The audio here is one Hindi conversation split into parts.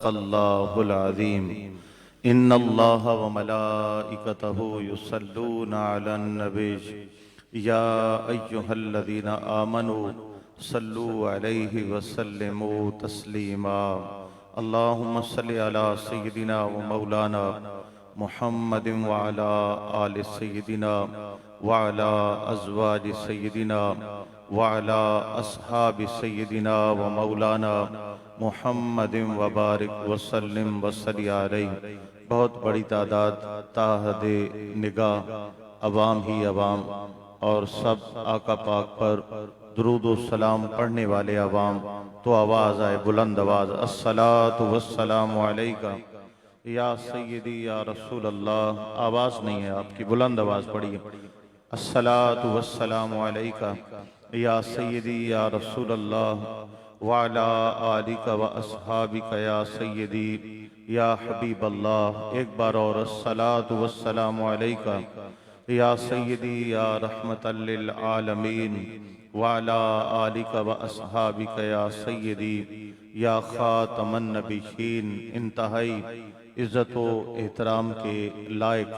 अल्लाहुल अज़ीम। इन्नल्लाह व मलाइकतहु युसल्लूना अलन नबी या अय्युहल्लज़ीना आमनू सल्लु अलैहि व सल्लिमू तस्लीमा। अल्लाहुम्मा सल्लि अला सय्यिदिना व मौलाना मुहम्मदिन व अला आलि सय्यिदिना व अला अज़वाजि सय्यिदिना व अला अस्हाबि सय्यिदिना व मौलाना मुहम्मदिन व बारिक वसल्लिम वसल्लि अलैहि। बहुत बड़ी तादाद ताहदे निगाह अवाम ही अवाम और सब आका पाक पर दुरूद व सलाम पढ़ने वाले अवाम, तो आवाज़ आए बुलंद आवाज़, अस्सलातु वस्सलामु अलैका या सय्यदी या रसूल अल्लाह। आवाज़ नहीं है आपकी, बुलंद आवाज़ पढ़िए। अस्सलातु वस्सलामु अलैका या सय्यदी या रसूल अल्लाह व अला आलिका व अस्हाबिका या सय्यदी या हबीब अल्लाह। एक बार और, अस्सलातु वस्सलामु अलैका या सय्यदी या रहमतल लिल आलमीन व अला आलिका व अस्हाबिका या सय्यदी या खातमन नबिय्यीन। इंतहाई इज़्ज़त व एहतराम के लायक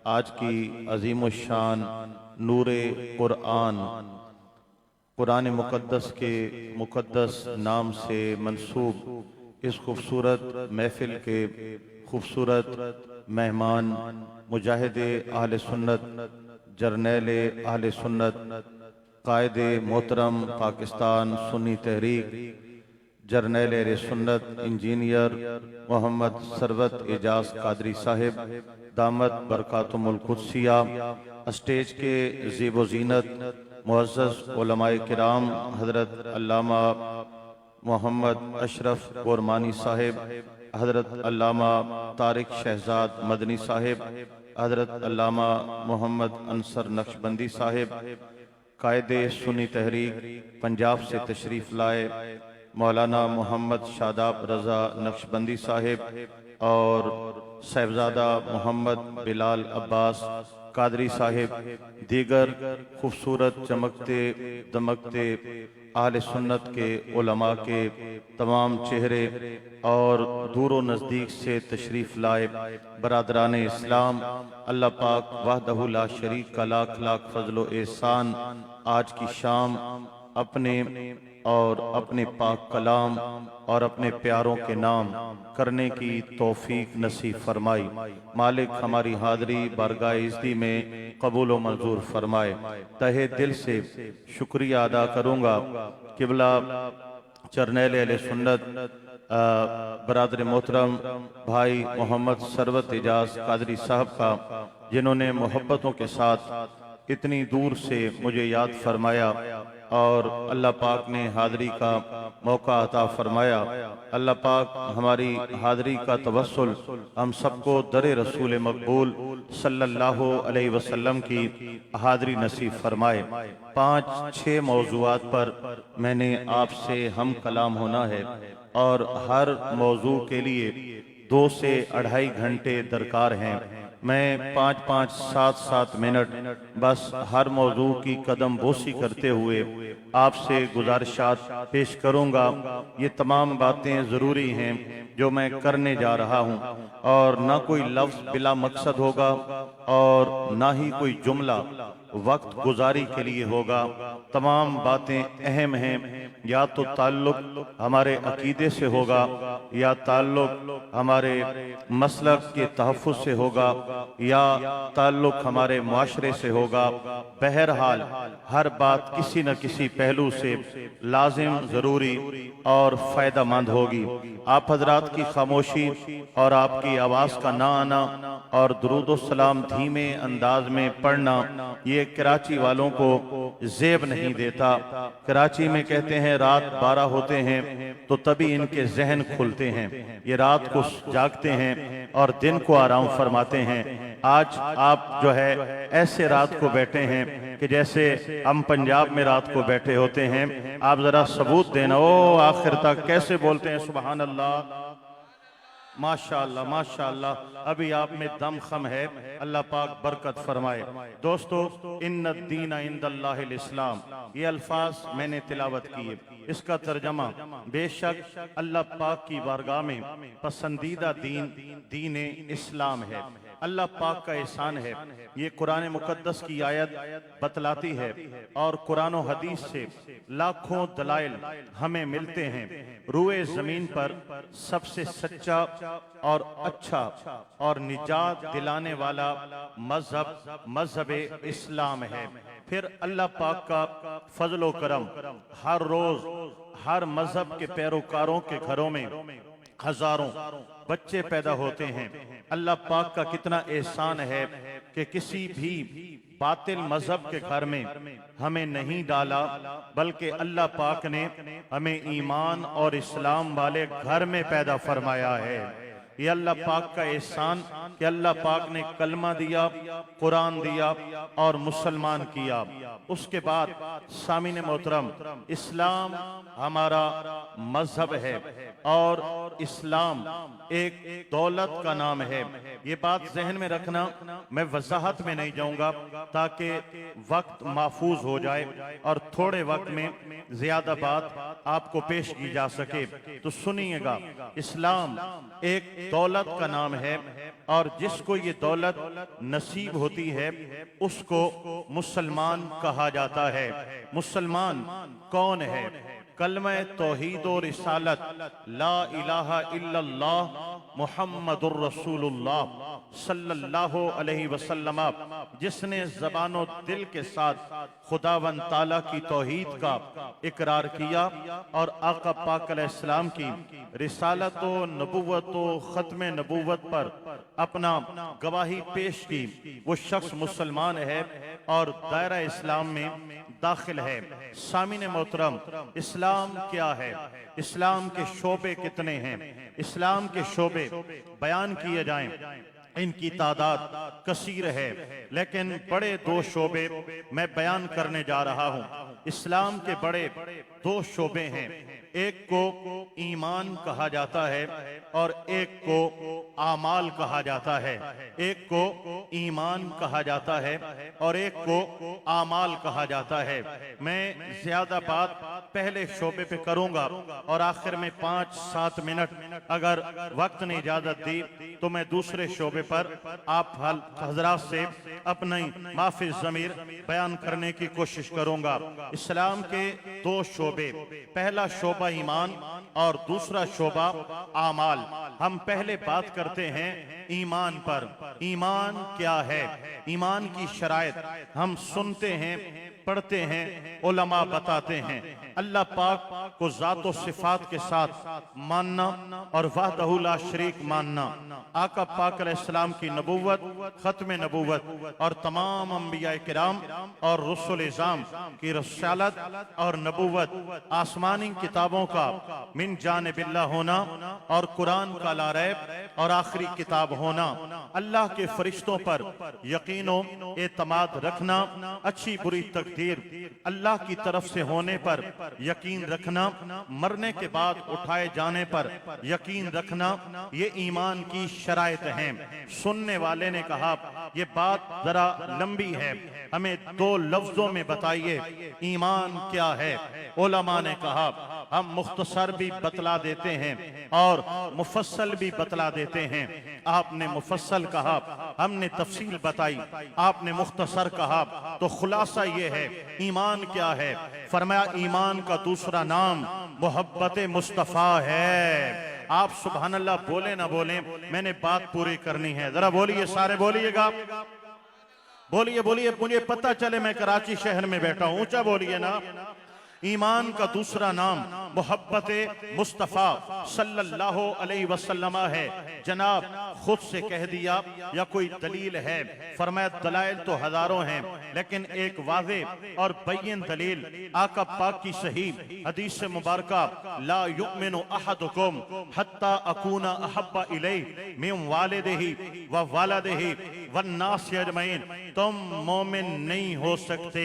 आज की अज़ीम शान नूरे कुरान, कुरान मुक़द्दस के मुक़द्दस नाम से मंसूब इस खूबसूरत महफिल के खूबसूरत मेहमान मुजाहिद अहले सुन्नत, जर्नैल अहले सुन्नत, कायदे मोहतरम पाकिस्तान सुन्नी तहरीक, जर्नैल अहले सुन्नत इंजीनियर मोहम्मद सरवत एजाज कादरी साहिब दामत बरकातुमुल कुद्सिया, स्टेज के ज़ेब ज़ीनत मुअज़्ज़ज़ उलमाए किराम हज़रत अल्लामा मोहम्मद अशरफ गोरमानी साहिब, हज़रत अल्लामा तारिक शहजाद मदनी साहिब, हज़रत अल्लामा मोहम्मद अंसर नक्शबंदी साहिब, कायदे सुन्नी तहरीक पंजाब से तशरीफ़ लाए मौलाना मोहम्मद शादाब रज़ा नक्शबंदी साहिब और साहिबजादा मोहम्मद बिलाल अब्बास कादरी साहिब, दीगर खूबसूरत चमकते दमकते आले सुन्नत के उलमा के तमाम चेहरे और दूर नज़दीक से तशरीफ़ लाए बरादरान इस्लाम, अल्लाह पाक वहदहु ला शरीक का लाख लाख फजल व एहसान आज की शाम अपने और अपने पाक कलाम और अपने प्यारों के नाम करने की तौफीक नसीब फरमाई। मालिक हमारी हाज़री बारगाह इज़्ज़ती में कबूल व मंजूर फरमाए। तहे दिल से शुक्रिया अदा करूँगा किबला जर्नैल अहले सुन्नत बरादर मोहतरम भाई मोहम्मद सरवत एजाज कादरी साहब का, जिन्होंने मोहब्बतों के साथ इतनी दूर से मुझे याद फरमाया और अल्लाह पाक ने हाज़री का मौका अता फरमाया। अल्लाह पाक हमारी हाज़री का तवस्सुल हम सबको दरे रसूल मकबूल सल्लल्लाहु अलैहि वसल्लम की हाज़री नसीब फरमाए। 5-6 मौज़ूआत पर मैंने आपसे हम कलाम होना है और हर मौजू के लिए 2 से 2.5 घंटे दरकार हैं। मैं 5-5, 7-7 मिनट बस हर मौजू की कदम बोसी करते हुए आपसे गुजारिशात पेश करूंगा। ये तमाम बातें ज़रूरी हैं जो मैं करने जा रहा हूं और ना कोई लफ्ज़ बिला मकसद होगा और ना ही कोई जुमला वक्त गुजारी के लिए होगा। तमाम बातें अहम हैं, या तो ताल्लुक हमारे अकीदे से होगा या ताल्लुक हमारे मसलक के तहफ़्फ़ुज़ से होगा या ताल्लुक हमारे मुआशरे से होगा। बहरहाल हर बात किसी न किसी पहलू से लाजिम, ज़रूरी और फ़ायदामंद होगी। आप हजरात की खामोशी और आपकी आवाज़ का ना आना और दुरूद व सलाम धीमे अंदाज में पढ़ना ये कराची वालों को ज़ेब नहीं देता। कराची में कहते हैं रात 12 होते हैं तो तभी इनके जहन खुलते हैं, ये रात को जागते हैं और दिन को आराम फरमाते हैं। आज आप जो है ऐसे रात को बैठे हैं कि जैसे हम पंजाब में रात को बैठे होते हैं। आप जरा सबूत देना, ओ आखिर तक कैसे बोलते हैं सुभान अल्लाह। माशाअल्लाह माशाअल्लाह। अभी आप में दम खम है, अल्लाह पाक बरकत फरमाए। दोस्तों, इन्न दीन इंदल्लाहिल इस्लाम, ये अल्फाज मैंने तिलावत किए, इसका तर्जमा बेशक अल्लाह पाक की बारगाह में पसंदीदा दीन दीन इस्लाम है। अल्लाह पाक का एहसान है। ये कुरान मुकद्दस की आयत बतलाती है और कुरान और हदीस से लाखों दलाइल हमें मिलते हैं। रूए जमीन पर सबसे सच्चा और अच्छा और निजात दिलाने वाला मजहब इस्लाम है। फिर अल्लाह पाक का फजलो करम, हर रोज हर मजहब के पैरोकारों के घरों में हजारों बच्चे पैदा होते हैं। अल्लाह पाक का कितना एहसान है कि किसी भी बातिल मजहब के घर में हमें नहीं डाला, बल्कि अल्लाह पाक ने हमें ईमान और इस्लाम वाले घर में पैदा फरमाया है। ये अल्लाह पाक का एहसान कि अल्लाह पाक ने कलमा दिया, कुरान दिया और मुसलमान किया। उसके बाद सामीन मोहतरम, इस्लाम हमारा मजहब है और इस्लाम एक दौलत का नाम है। ये बात जहन में रखना, मैं वजाहत में नहीं जाऊंगा ताकि वक्त महफूज हो जाए और थोड़े वक्त में ज्यादा बात आपको पेश की जा सके। तो सुनिएगा, इस्लाम एक दौलत का नाम है और जिसको ये दौलत नसीब होती है उसको मुसलमान कहा जाता है। मुसलमान कौन है? कलमा तौहीद और रिसालत, ला इलाहा इल्लल्लाह मुहम्मदुर रसूलुल्लाह सल्लल्लाहु अलैहि वसल्लम, जिसने ज़बानो दिल के साथ खुदावन ताला की तौहीद का इकरार किया और आका पाक अलैहिस्सलाम की रिसालत व नबुव्वत व ख़त्म नबुव्वत पर अपना गवाही पेश की, वो शख्स मुसलमान है और दायरा इस्लाम में दाखिल है। सामीन मोहतरम, इस्लाम क्या है? इस्लाम के शोबे कितने हैं? इस्लाम के शोबे बयान किए जाएं, इनकी तादाद कसीर है, लेकिन बड़े दो शोबे मैं बयान करने जा रहा हूं। इस्लाम के बड़े दो शोबे हैं, एक को ईमान कहा जाता है और एक को आमाल कहा जाता है। एक को ईमान कहा जाता है और एक को आमाल कहा जाता है। मैं ज्यादा बात पहले शोबे पे करूंगा और आखिर में 5-7 मिनट अगर वक्त ने इजाजत दी तो मैं दूसरे शोबे पर आप हजरात से अपनी माफी ज़मीर बयान करने की कोशिश करूंगा। इस्लाम के दो शोबे, पहला शोबा ईमान और दूसरा शोबा आमाल। हम पहले बात करते हैं ईमान पर। ईमान क्या है? ईमान की शराइत हम सुनते हैं, पढ़ते हैं, उलमा बताते हैं। अल्लाह पाक को ज़ात व सिफात के साथ मानना और वहदहू ला शरीक मानना, आका पाक अलैहिस्सलाम की नबुव्वत, खत्म नबुव्वत और तमाम अंबिया किराम और रसूल इज़ाम की रसालत और नबुव्वत, आसमानी किताबों का मिन जानिबिल्लाह होना और कुरान का ला रैब और आखिरी किताब होना, अल्लाह के फरिश्तों पर यकीनो एतमाद रखना, अच्छी बुरी तकदीर अल्लाह की तरफ से होने पर यकीन रखना, मरने के बाद उठाए जाने पर यकीन रखना, ये ईमान की शराइत हैं। सुनने वाले ने कहा ये बात जरा लंबी है, हमें दो लफ्जों में बताइए ईमान क्या है। उलमा ने कहा हम मुख्तसर भी बतला देते हैं और मुफस्सल भी बतला देते हैं। आपने मुफस्सल कहा, हमने तफसील बताई, आपने मुख्तसर कहा, तो खुलासा ये है ईमान क्या है। फरमाया ईमान का दूसरा नाम मोहब्बत मुस्तफ़ा है। आप सुभान अल्लाह बोले ना बोले, मैंने बात पूरी करनी है। जरा बोलिए, सारे बोलिएगा, बोलिए बोलिए, मुझे पता चले मैं कराची शहर में बैठा हूं, ऊंचा बोलिए ना। ईमान का दूसरा नाम मोहब्बत मुस्तफ़ा सल्लल्लाहु अलैहि वसल्लम है। जनाब खुद से कह दिया या कोई दलील है? फरमाया दलाइल तो हजारों हैं, लेकिन एक वाज़े और बैयन दलील आका पाक की सही हदीस मुबारका, ला युमिनु अहदुकुम हत्ता अकूना अहब्बा इलैहि मिन वालिदिही व वालदिही वन नास अजमईन, तुम मोमिन नहीं हो सकते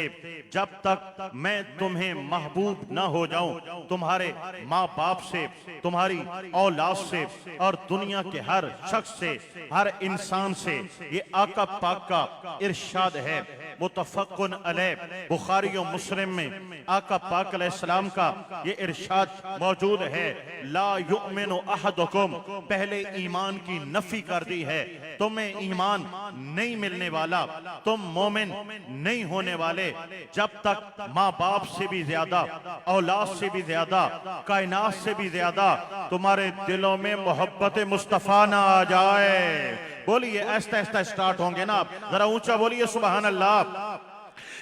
जब तक मैं तुम्हें महबूब ना हो जाऊं तुम्हारे माँ बाप से, तुम्हारी औलाद से और दुनिया के हर शख्स से, हर इंसान से। ये आका पाक का इरशाद है, मुतफ़क्कुन अलैह, बुखारी और मुस्लिम में आका पाक अलैहिस्सलाम का ये इरशाद मौजूद है। ला युमिनु अहदुकुम, पहले ईमान की नफी कर दी है, तुम्हें ईमान नहीं मिलने वाला, तुम मोमिन नहीं होने वाले जब तक माँ बाप से भी ज्यादा, औलाद से भी ज्यादा, कायनात से भी ज्यादा तुम्हारे दिलों में मोहब्बत मुस्तफा ना आ जाए। बोलिए, ऐसा ऐसा स्टार्ट होंगे ना आप, जरा ऊंचा बोलिए सुभान अल्लाह।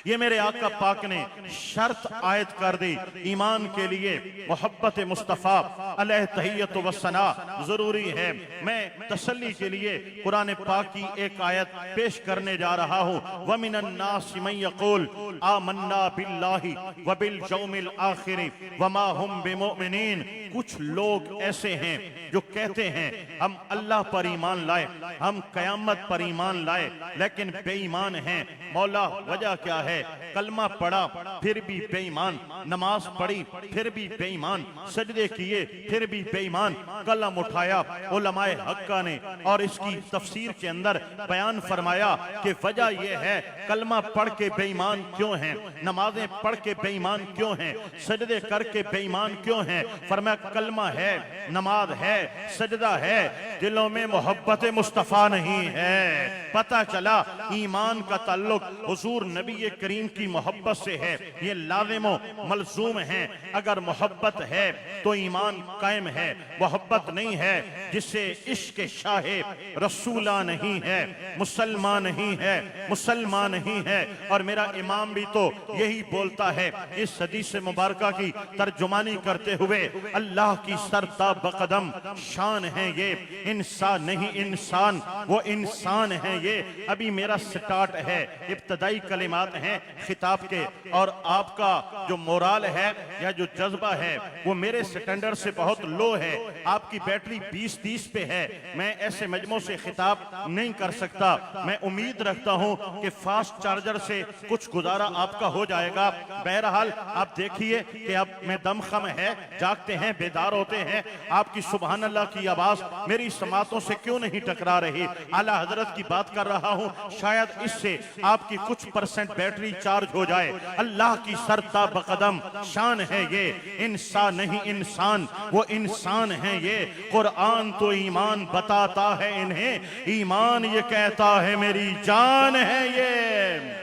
ये मेरे आका पाक ने शर्त आयत कर दी ईमान के लिए, मोहब्बत मुस्तफ़ा अलैहि तहियत व सना जरूरी है। मैं तसल्ली के लिए कुरान पाक की एक आयत पेश करने जा रहा हूँ। व मिनन नास मन यक़ूल आमन्ना बिल्लाहि व बिल यौमिल आखिर व मा हुम बिमुमिनीन। कुछ लोग ऐसे हैं जो कहते हैं हम अल्लाह पर ईमान लाए, हम कयामत पर ईमान लाए, लेकिन बेईमान हैं। मौला वजह क्या है? कलमा पढ़ा फिर भी बेईमान, नमाज पढ़ी फिर भी बेईमान, सजदे किए फिर भी बेईमान। कलम उठाया उलमाए हक्का ने और इसकी तफसीर के अंदर बयान फरमाया कि वजह यह है कलमा पढ़ के बेईमान क्यों हैं, नमाजें पढ़ के बेईमान क्यों हैं, सजदे करके बेईमान क्यों हैं। फरमाया कलमा है, नमाज है, सजदा है, दिलों में मोहब्बत मुस्तफा नहीं है। पता चला ईमान का ताल्लुक हुजूर नबी करीम की मोहब्बत से है, ये लाज़िम मलज़ूम है। अगर मोहब्बत है तो ईमान कायम है, मोहब्बत नहीं है जिससे इश्क शाहे रसूला नहीं है, मुसलमान नहीं है, मुसलमान नहीं है। और मेरा इमाम भी तो यही बोलता है इस हदीस मुबारका की तर्जुमानी करते हुए, अल्लाह की सरता बकदम शान है ये, इंसान नहीं इंसान, वो इंसान है ये। अभी मेरा स्टार्ट है, इब्तदाई कलिमात हैं खिताब के, और आपका जो मोराल है या जो जज्बा है वो मेरे स्टैंडर्ड से बहुत लो है। आपकी बैटरी 20-30 पे है, मैं ऐसे मजमों से खिताब नहीं कर सकता। मैं उम्मीद रखता हूं कि फास्ट चार्जर से कुछ गुजारा आपका हो जाएगा। बहरहाल आप देखिए कि आप में दमखम है, जागते हैं, बेदार होते हैं। आपकी सुभान अल्लाह की आवाज मेरी समातों से क्यों नहीं टकरा रही? आला हजरत की बात कर रहा हूं, शायद इससे आपकी कुछ परसेंट बैटरी चार्ज हो जाए। अल्लाह की सरता बकदम शान है ये, इंसान नहीं इंसान, वो इंसान है ये। कुरान तो ईमान बताता है इन्हें, ईमान ये कहता है मेरी जान है ये।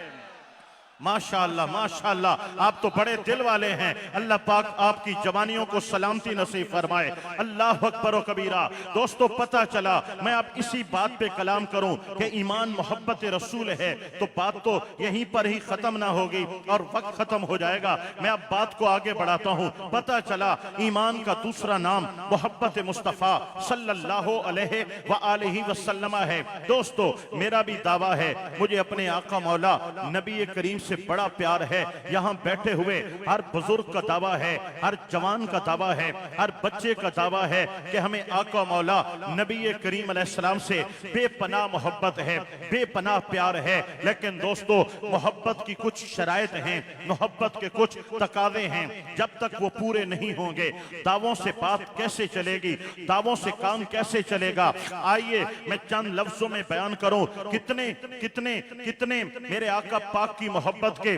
माशाअल्लाह माशाअल्लाह, आप तो बड़े दिल वाले हैं। अल्लाह पाक आपकी जवानियों को सलामती नसीब फरमाए। अल्लाह अकबर व कबीरा। दोस्तों पता चला, मैं अब इसी बात पे कलाम करूं कि ईमान मोहब्बत रसूल है तो बात तो यहीं पर ही खत्म ना होगी और वक्त खत्म हो जाएगा। मैं अब बात को आगे बढ़ाता हूं। पता चला ईमान का दूसरा नाम मोहब्बत मुस्तफ़ा सल्लल्लाहु अलैहि व आलिहि वसल्लम है। दोस्तों मेरा भी दावा है, मुझे अपने आका मौला नबी करीम से बड़ा प्यार है। यहाँ बैठे हुए हर बुजुर्ग का दावा है, हर जवान का दावा है, हर बच्चे का दावा है कि हमें आका मौला नबी करीम अलैहिस्सलाम से बेपनाह मोहब्बत है, बेपनाह प्यार है। लेकिन दोस्तों मोहब्बत की कुछ शराइत हैं, मोहब्बत के कुछ तकाज़े हैं, जब तक वो पूरे नहीं होंगे दावों से बात कैसे चलेगी, दावों से काम कैसे चलेगा। आइए मैं चंद लफ्जों में बयान करूं कितने कितने कितने मेरे आका पाक की मोहब्बत के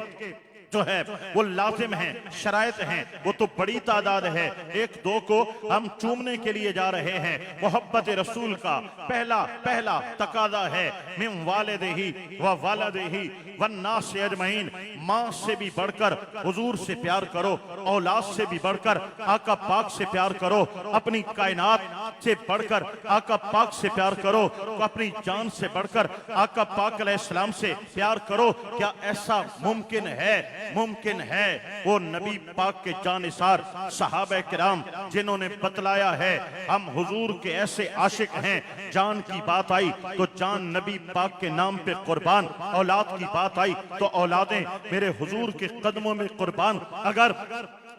जो है वो लाजिम है, शराइत हैं, वो तो बड़ी तादाद है। एक दो को हम चूमने के लिए जा रहे हैं। मोहब्बत रसूल का पहला पहला तकादा है मिन वालिदिही व वालदिही वन्नास अजमईन। माँ से भी बढ़कर हुजूर से प्यार करो, औलाद से भी बढ़कर आका पाक से प्यार करो, अपनी कायनात से बढ़कर आका पाक से प्यार करो, अपनी जान से बढ़कर आका पाक अलैहिस्सलाम से प्यार करो। क्या ऐसा मुमकिन है? मुमकिन है। वो नबी पाक के जानिसार सहाबा किराम जिन्होंने बतलाया है हम हुजूर के ऐसे आशिक हैं, जान की बात आई तो जान नबी पाक के नाम पे कुर्बान, औलाद की बात आई तो औलादें मेरे हुजूर के कदमों में कुर्बान। अगर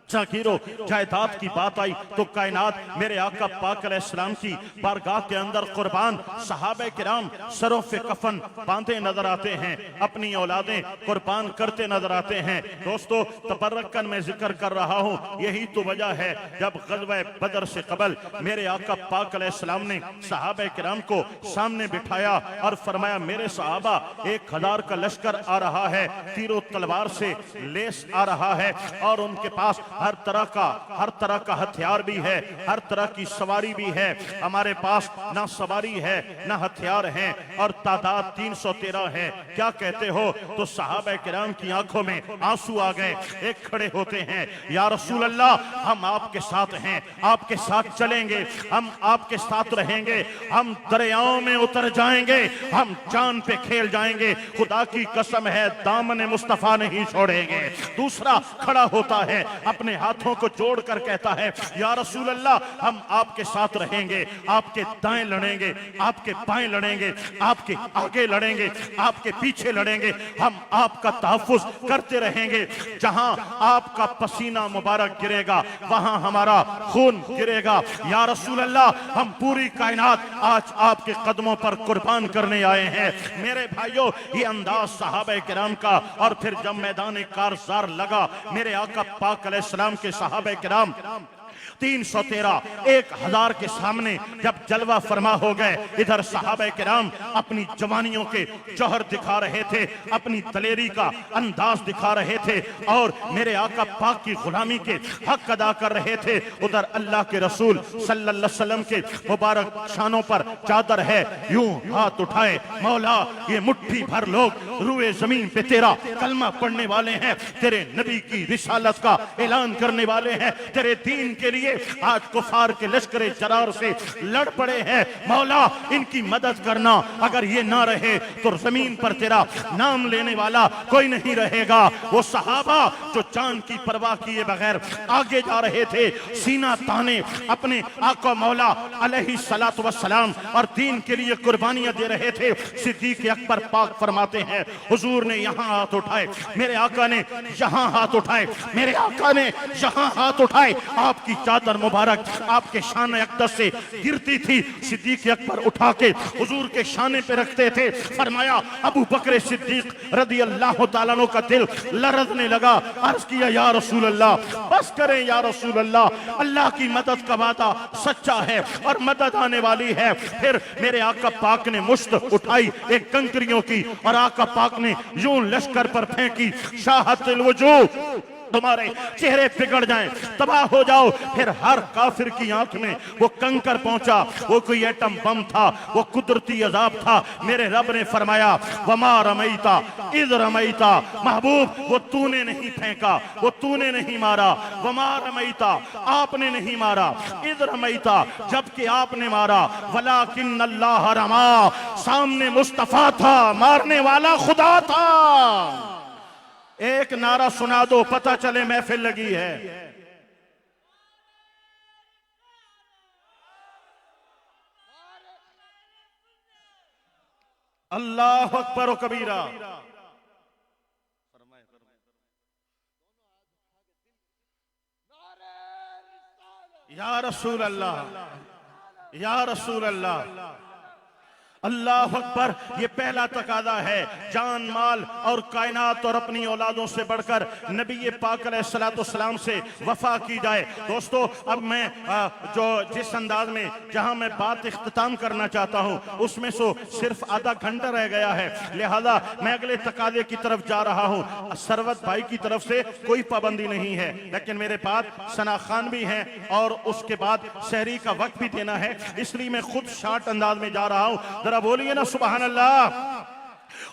जागीरो जायदाद की बात आई तो कायनात मेरे आका पाक अलैहिस्सलाम की बारगाह के अंदर कुर्बान सहाबे किराम सरों पे कफन बांधे नजर आते हैं, अपनी औलादें कुर्बान करते नजर आते हैं। दोस्तों, तबर्रकन मैं जिक्र कर रहा हूँ, यही तो वजह है जब ग़ज़वा बदर से कबल मेरे आका पाक अलैहिस्सलाम ने सहाबे किराम को सामने बिठाया और फरमाया, मेरे सहाबा 1000 का लश्कर आ रहा है, तीरों तलवार से लेस आ रहा है और उनके पास हर तरह का हथियार भी है, हर तरह की सवारी भी है। हमारे पास ना सवारी है ना हथियार है और तादाद 313 है। क्या कहते हो? तो सहाबा किराम की आंखों में आंसू आ गए। एक खड़े होते हैं, या रसूल अल्लाह, हम आपके साथ हैं, आपके साथ चलेंगे, हम आपके साथ रहेंगे, हम दरियाओं में उतर जाएंगे, हम जान पे खेल जाएंगे, खुदा की कसम है दामन मुस्तफा नहीं छोड़ेंगे। दूसरा खड़ा होता है, अपने हाथों को जोड़कर कहता है, या रसूल अल्लाह, हम आपके साथ रहेंगे, आपके दाएं लड़ेंगे, आपके बाएं लड़ेंगे, आपके आगे लड़ेंगे, आपके पीछे लड़ेंगे, हम आपका तहफ्फुज़ करते रहेंगे। जहां आपका पसीना मुबारक गिरेगा वहां हमारा खून गिरेगा। या रसूल अल्लाह, हम पूरी कायनात आज आपके कदमों पर कुर्बान करने आए हैं। मेरे भाइयों, ये अंदाज सहाबा किराम का। और फिर जब मैदान कारज़ार लगा, मेरे आका पाक अलैहिस्सलाम के सहाबा किराम 313 1000 के सामने जब जलवा फरमा हो गए, इधर सहाबा किराम अपनी जवानियों के जौहर दिखा रहे थे, अपनी दलेरी का अंदाज दिखा रहे थे और मेरे आका पाक की गुलामी के हक अदा कर रहे थे। उधर अल्लाह के रसूल सल्लल्लाहु अलैहि वसल्लम के मुबारक शानों पर चादर है, यूं हाथ उठाए, मौला ये मुट्ठी भर लोग रुए जमीन पे तेरा कलमा पढ़ने वाले हैं, तेरे नबी की रिसालत का ऐलान करने वाले हैं, तेरे दीन के लिए आज कुफार के लश्करे जरार से लड़ पड़े हैं। मौला इनकी मदद करना, अगर ये ना रहे तो जमीन पर तेरा नाम लेने वाला कोई नहीं रहेगा। वो सहाबा जो जान की परवाह किए बगैर आगे जा रहे थे, सीना ताने अपने आका मौला अलैहि सलातो वस्सलाम और दीन के लिए कुर्बानियां दे रहे थे। सिद्दीक अकबर पाक फरमाते हैं, हुजूर ने यहाँ हाथ उठाए, मेरे आका ने यहाँ हाथ उठाए, मेरे आका ने यहाँ हाथ उठाए, आपकी चादर मुबारक आपके शान अक़दस से गिरती थी। सिद्दीक अकबर उठा के हुजूर के शाने पे रखते थे। फरमाया, अबू बकर सिद्दीक रज़ी अल्लाह तआला अन्हु का दिल लरज़ने लगा। अर्ज़ किया, या रसूल अल्लाह, बस करें या रसूल अल्लाह, अल्लाह की मदद का वादा सच्चा है और मदद आने वाली है। फिर मेरे आका पाक ने मुश्त उठाई एक कंकरियों की और आका पाक ने यूं लश्कर पर फेंकी, शाहतुल वजूह, तुम्हारे चेहरे बिगड़ जाएं, तबाह हो जाओ। फिर हर काफिर की आंख में वो कंकर पहुंचा, वो कोई एटम बम था, वो कुदरती अजाब था। मेरे रब ने फरमाया, वमा रमैता इज़ रमैता, महबूब वो तूने नहीं फेंका, वो तूने नहीं मारा। वमा रमैता, आपने नहीं मारा, इज़ रमैता, जबकि आपने मारा। वलाकिन अल्लाह रमा, सामने मुस्तफा था, मारने वाला खुदा था। एक नारा सुना दो, पता चले महफिल लगी है। अल्लाह अकबर कबीरा। या रसूल अल्लाह, या रसूल अल्लाह, अल्लाह अकबर। ये पहला तकादा है, जान माल और कायनात और अपनी औलादों से बढ़कर नबी पाक अलैहिस्सलाम से वफा की जाए। दोस्तों, अब मैं जो जिस अंदाज में जहां मैं बात इख्तिताम करना चाहता हूं, उसमें से सिर्फ आधा घंटा रह गया है, लिहाजा मैं अगले तकादे की तरफ जा रहा हूं। सरवत भाई की तरफ से कोई पाबंदी नहीं है, लेकिन मेरे पास सना खान भी हैं और उसके बाद शहरी का वक्त भी देना है, इसलिए मैं खुद शार्ट अंदाज में जा रहा हूं। जरा बोलिए ना सुभान अल्लाह,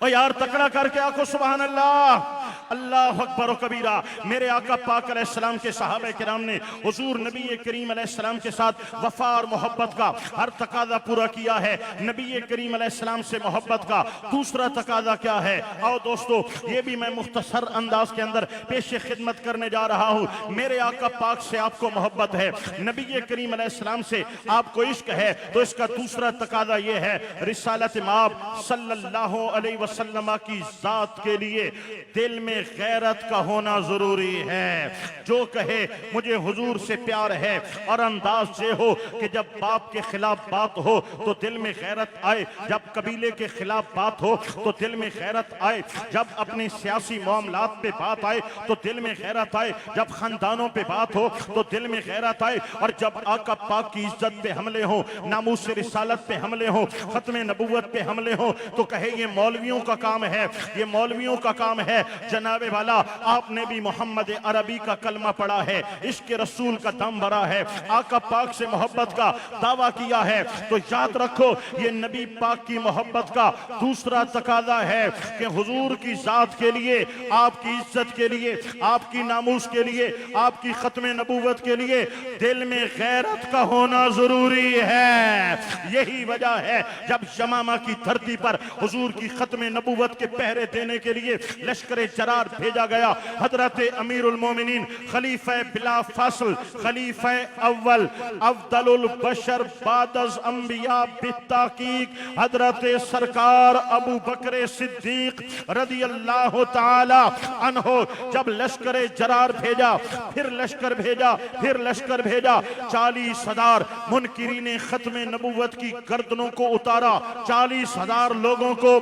और यार तकड़ा करके आखो सुभान अल्लाह। अल्लाह अकबर कबीरा। मेरे आका पाक अलैहिस्सलाम के सहाबा किराम ने हुजूर नबी करीम अलैहिस्सलाम के साथ वफा और मोहब्बत का हर तकादा पूरा किया है। नबी करीम अलैहिस्सलाम से मोहब्बत का दूसरा तकादा क्या है? आओ दोस्तों, ये भी मैं मुख्तसर अंदाज के अंदर पेश खिदमत करने जा रहा हूँ। मेरे आका पाक से आपको मोहब्बत है, नबी करीम अलैहिस्सलाम से आपको इश्क है, तो इसका दूसरा तकादा ये है, रिसालत माब सल्लल्लाहु अलैहि वसल्लम की जात के लिए दिल में में गैरत का होना जरूरी है। जो कहे मुझे हुजूर से प्यार है और अंदाज ये हो कि जब बाप के खिलाफ बात हो तो दिल में गैरत आए, जब कबीले के खिलाफ बात हो तो दिल में गैरत आए, जब अपने सियासी मामलात पे बात आए तो दिल में गैरत आए, जब खानदानों पे बात हो तो दिल में गैरत आए, और जब आका पाक की इज्जत पे हमले हो, नामूस रिसालत पे हमले हो, खत्म नबूवत पे हमले हो, तो कहे ये मौलवियों का काम है, ये मौलवियों का काम है। जनाबे वाला आपने भी मोहम्मद अरबी का कलमा पढ़ा है, इश्क रसूल का दम भरा है, आका पाक से मोहब्बत का दावा किया है, तो याद रखो ये नबी पाक की मोहब्बत का दूसरा तकाजा है कि हुजूर की जात के लिए, आपकी इज्जत के लिए, आपकी नामूस के लिए, आपकी खत्म नबूवत के लिए दिल में गैरत का होना जरूरी है। यही वजह है जब यमामा की धरती पर हुजूर की खत्म नबूवत के पहरे देने के लिए लश्कर जरार भेजा गया। हजरत अमीरुल मोमिनीन खलीफा बिला फासल, खलीफा अव्वल, अफदलुल बशर बादज अंबिया बित्ताकीक हजरत सरकार अबू बकर सिद्दीक रदी अल्लाह ताला अन्हो जब लश्कर जरार भेजा, फिर लश्कर भेजा, फिर लश्कर भेजा, 40,000 मुनकिरीने खत्म नबूवत की गर्दनों को उतारा, 40,000 लोगों को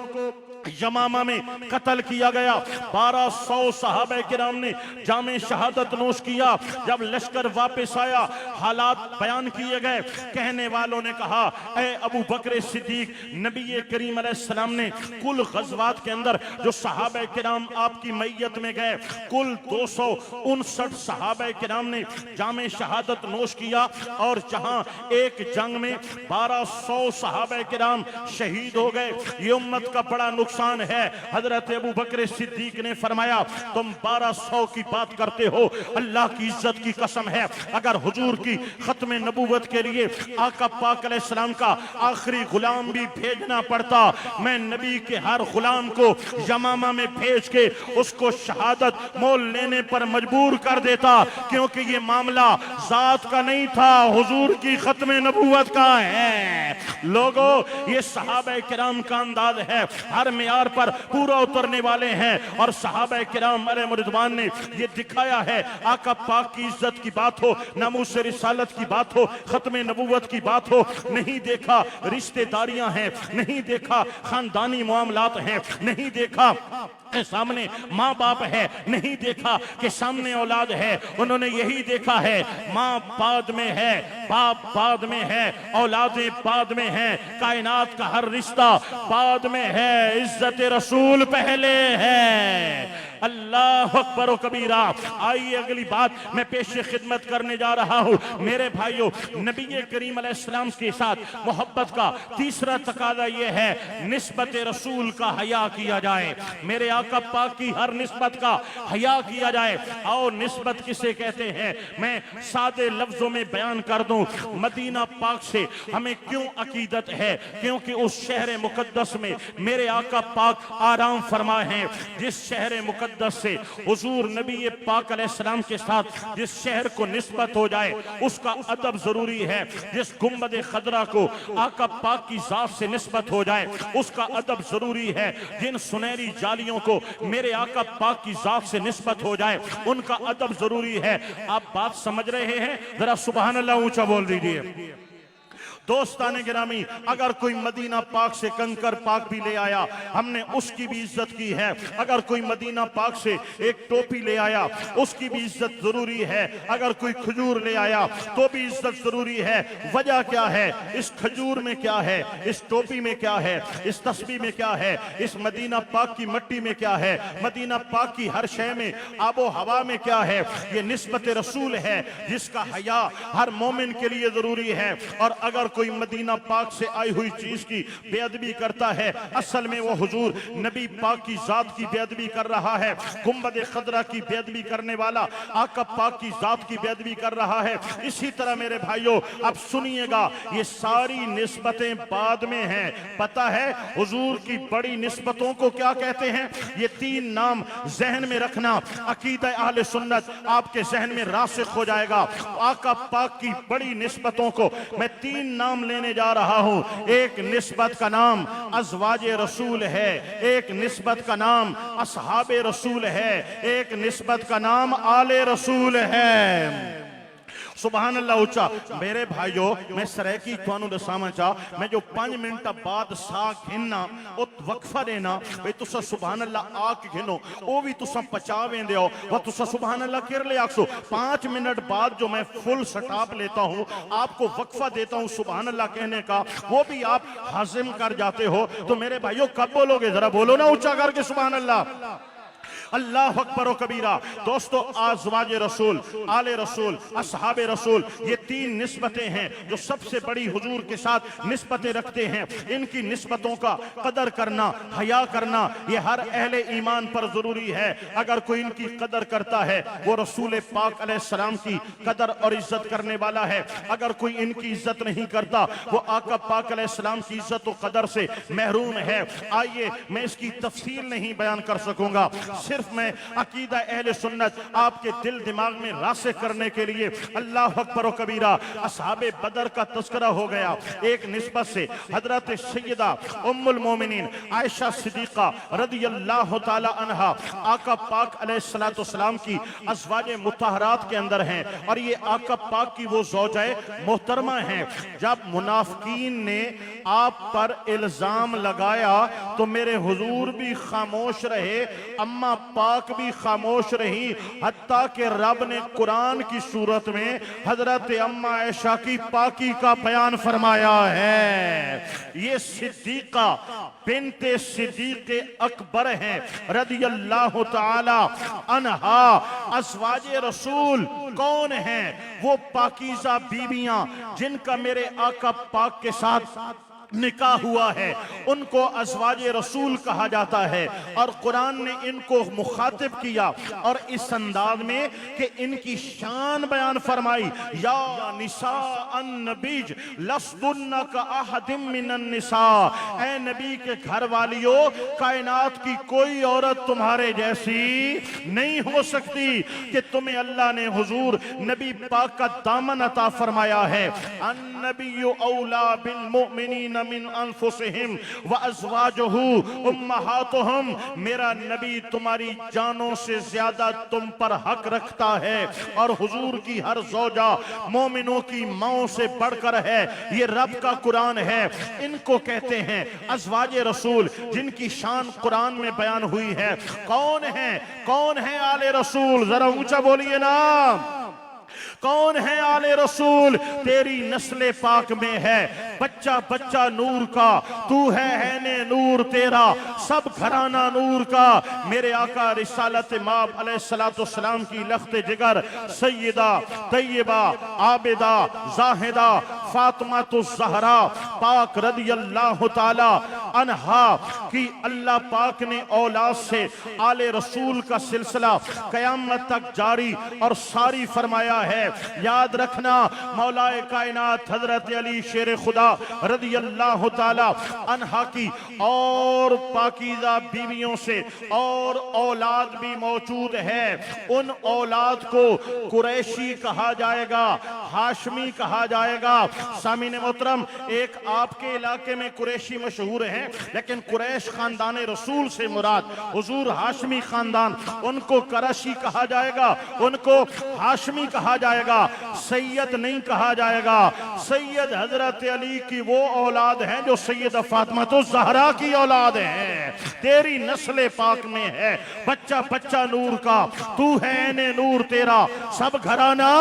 यमामा में कत्ल किया गया, 1200 सहाबा किराम ने जामे शहादत नोश किया। जब लश्कर वापस आया हालात बयान किए गए, कहने वालों ने कहा ऐ अबू बकर सिद्दीक, नबी करीम अलैहिस्सलाम ने कुल गज़वात के अंदर जो सहाबा किराम आपकी मैयत में गए, कुल 259 सहाबा किराम ने जामे शहादत नोश किया, और जहां एक जंग में 1200 सहाबा किराम शहीद हो गए, ये उम्मत का बड़ा नुकसान है। हजरत अबू बकर सिद्दीक ने फरमाया तुम 1200 की बात करते हो, अल्लाह की इज्जत की कसम है अगर हुजूर की खत्म नबूवत के लिए आका पाक अलैहिस्सलाम का आखिरी गुलाम भी भेजना पड़ता, मैं नबी के हर गुलाम को यमामा में भेज के उसको शहादत मोल लेने पर मजबूर कर देता, क्योंकि ये मामला जात का नहीं था, हुजूर की खत्म नबूवत का है। लोगों, ये सहाबा किराम का अंदाज है, हर मेयार पर पूरा उतरने वाले हैं, और सहाबा किराम अलैहिर्रिज़वान ने ये दिखाया है। आका पाक की इज्जत की बात हो, नामूस रिसालत की बात हो, खत्म नबूवत की बात हो, नहीं देखा रिश्तेदारियां हैं, नहीं देखा खानदानी मामलात हैं, नहीं देखा सामने माँ बाप है, नहीं देखा कि सामने औलाद है, उन्होंने यही देखा है माँ बाद में है, बाप बाद में है, औलादें बाद में है, कायनात का हर रिश्ता बाद में है, इज्जत रसूल पहले है। अल्लाह अकबर व कबीरा। आइए अगली बात मैं पेश खिदमत करने जा रहा हूँ। मेरे भाइयों, नबी करीम अलैहिस्सलाम के साथ मोहब्बत का तीसरा तकाजा ये है निस्बत रसूल का हया किया जाए, मेरे आका पाक की हर निस्बत का हया किया जाए। आओ निस्बत किसे कहते हैं मैं सादे लफ्जों में बयान कर दूं। मदीना पाक से हमें क्यों अकीदत है, क्योंकि उस शहर मुकद्दस में मेरे आका पाक आराम फरमाए हैं। जिस शहर मुकद्दस से हुजूर नबी पाक अलैहिस्सलाम के साथ जिस शहर को निस्बत हो जाए उसका अदब जरूरी है। जिस गुंबद खदरा को आका पाक की जात से निस्बत हो जाए उसका अदब जरूरी है। जिन सुनहरी जालियों को मेरे आका पाक की जात से निस्बत हो जाए उनका अदब जरूरी है। आप बात समझ रहे हैं? जरा सुभान अल्लाह ऊंचा बोल दीजिए। दोस्ताने गिरामी, अगर कोई मदीना पाक से कंकर पाक भी ले आया हमने उसकी भी इज्जत की है। अगर कोई मदीना पाक से एक टोपी ले आया उसकी भी इज्जत जरूरी है। अगर कोई खजूर ले आया तो भी इज्जत जरूरी है। वजह क्या है? इस खजूर में क्या है, इस टोपी में क्या है, इस तस्बीह में क्या है, इस मदीना पाक की मट्टी में क्या है, मदीना पाक की हर शय में आबो हवा में क्या है। ये निस्बत रसूल है जिसका हया हर मोमिन के लिए जरूरी है। और अगर कोई मदीना पाक से आई हुई चीज की बेअदबी करता है असल में वो हुजूर नबी पाक की जात की बेअदबी कर रहा है। गुंबद खदरा की बेअदबी करने वाला आका पाक की जात की बेअदबी कर रहा है। इसी तरह मेरे भाइयों अब सुनिएगा, ये सारी निस्बतें बाद में हैं। पता है हुजूर की बड़ी निस्बतों को क्या कहते हैं? ये तीन नाम जहन में रखना, अकीदा अहले सुन्नत आपके जहन में रासिख हो जाएगा। आका पाक की बड़ी निस्बतों को मैं तीन नाम लेने जा रहा हूं। एक निस्बत का नाम अज़वाजे रसूल है, एक निस्बत का नाम असहाबे रसूल है, एक निस्बत का नाम आले रसूल है। सुभान अल्लाह उच्चा। मेरे भाइयों, मैं सरैकी थानू दसावां चा, मैं जो 5 मिनट बाद सा घिनना ओ वक्फा देना भाई तुसा सुभान अल्लाह आक घिनो ओ भी तुसा पचा वेंदे हो व तुसा सुभान अल्लाह किर ले आखसो। 5 मिनट बाद जो मैं फुल स्टॉप लेता हूं, आपको वक्फा देता हूं सुभान अल्लाह कहने का, वो भी आप हाजिम कर जाते हो। तो मेरे भाइयों कब बोलोगे? जरा बोलो ना ऊंचा करके सुभान अल्लाह। अल्लाह अकबर व कबीरा। दोस्तों, अज़वाजे रसूल, आले रसूल, असहाबे रसूल, ये 3 निस्बतें हैं जो सबसे बड़ी हुजूर के साथ निस्बतें रखते हैं। इनकी निस्बतों का कदर करना, हया करना, ये हर अहले ईमान पर जरूरी है। अगर कोई इनकी कदर करता है वो रसूल पाक अलैहिस्सलाम की कदर और इज्जत करने वाला है। अगर कोई इनकी इज्जत नहीं करता वो आका पाक अलैहिस्सलाम की इज्जत और कदर से महरूम है। आइए, मैं इसकी तफसील नहीं बयान कर सकूंगा, सिर्फ मैं अकीदा अहले सुन्नत आपके दिल दिमाग में रासिख करने के लिए। अल्लाह अकबर व कबीरा। असहाबे बदर का तस्करा हो गया। एक निस्बत से हजरत सैयदा उम्मुल मोमिनीन आयशा सिद्दीका रदियल्लाहु ताला अन्हा आका पाक अलैहिस्सलातु वस्सलाम की अज़वाजे मुतहरात के अंदर हैं और ये आका पाक की वो ज़ौजाए मोहतरमा हैं। जब मुनाफिकीन ने आप पर इल्जाम लगाया तो मेरे हुजूर भी खामोश रहे, अम्मा पाक भी खामोश रही, हत्ता कि रब ने कुरान की सूरत में हजरत अम्मा आयशा की पाकी का बयान फरमाया है। ये सिद्दीका बिन्ते सिद्दीक़े अकबर हैं रदियल्लाहु ताला अन्हा। अज़वाजे रसूल कौन हैं? वो पाकीज़ा बीबियां जिनका मेरे आका पाक के साथ निकाह हुआ है, उनको अज़वाजे रसूल कहा जाता है। और कुरान ने इनको मुखातिब किया और इस अंदाज में कि इनकी शान बयान फरमाई, या निसा अन्नबीज लस्तुन्ना का अहदिम मिनन निसा। ए नबी के घर वालियों, कायनात की कोई औरत तुम्हारे जैसी नहीं हो सकती कि तुम्हें अल्लाह ने हुजूर नबी पाक का दामन अता फरमाया है। अन्नबिय्यु औला बिल मुमिनीन मिन अनफुसिहिम व अज़वाजुहु उम्महातुहुम। मेरा नबी तुम्हारी जानों से ज्यादा तुम पर हक रखता है और हुजूर की हर ज़ौजा मोमिनों की माओं से बढ़कर है। ये रब का कुरान है। इनको कहते हैं अज़वाजे रसूल, जिनकी शान कुरान में बयान हुई है। कौन है? कौन है आले रसूल? जरा ऊंचा बोलिए ना। कौन है आले रसूल? तेरी नस्ले पाक में है बच्चा बच्चा नूर का, तू है ने नूर तेरा, सब घराना नूर का। मेरे आका रिसालत माब अलैहिस्सलातु वस्सलाम की लख्त जिगर सैयदा तैयबा आबिदा जाहिदा फातिमातु ज़हरा पाक रदियल्लाहु ताला अन्हा की अल्लाह पाक ने औलाद से आले रसूल का सिलसिला कयामत तक जारी और सारी फरमाया है। याद रखना, मौलाए कायनात हजरत अली शेर खुदा रदियल्लाहु ताला अन्हा की और पाकीज़ा बीवियों से और औलाद भी मौजूद है। उन औलाद को कुरैशी कहा जाएगा, हाशमी कहा जाएगा। सामीन मोहतरम, एक आपके इलाके में कुरैशी मशहूर हैं, लेकिन कुरैश खानदान रसूल से मुराद हुजूर हाशमी खानदान, उनको करशी कहा जाएगा, उनको हाशमी कहा जाएगा, सैयद नहीं कहा जाएगा। सैयद हजरत अली की वो औलाद है जो सैयद फातिमा तो ज़हरा की औलाद है। तेरी नस्ल पाक में है बच्चा बच्चा नूर का, तू है ने नूर तेरा, सब घराना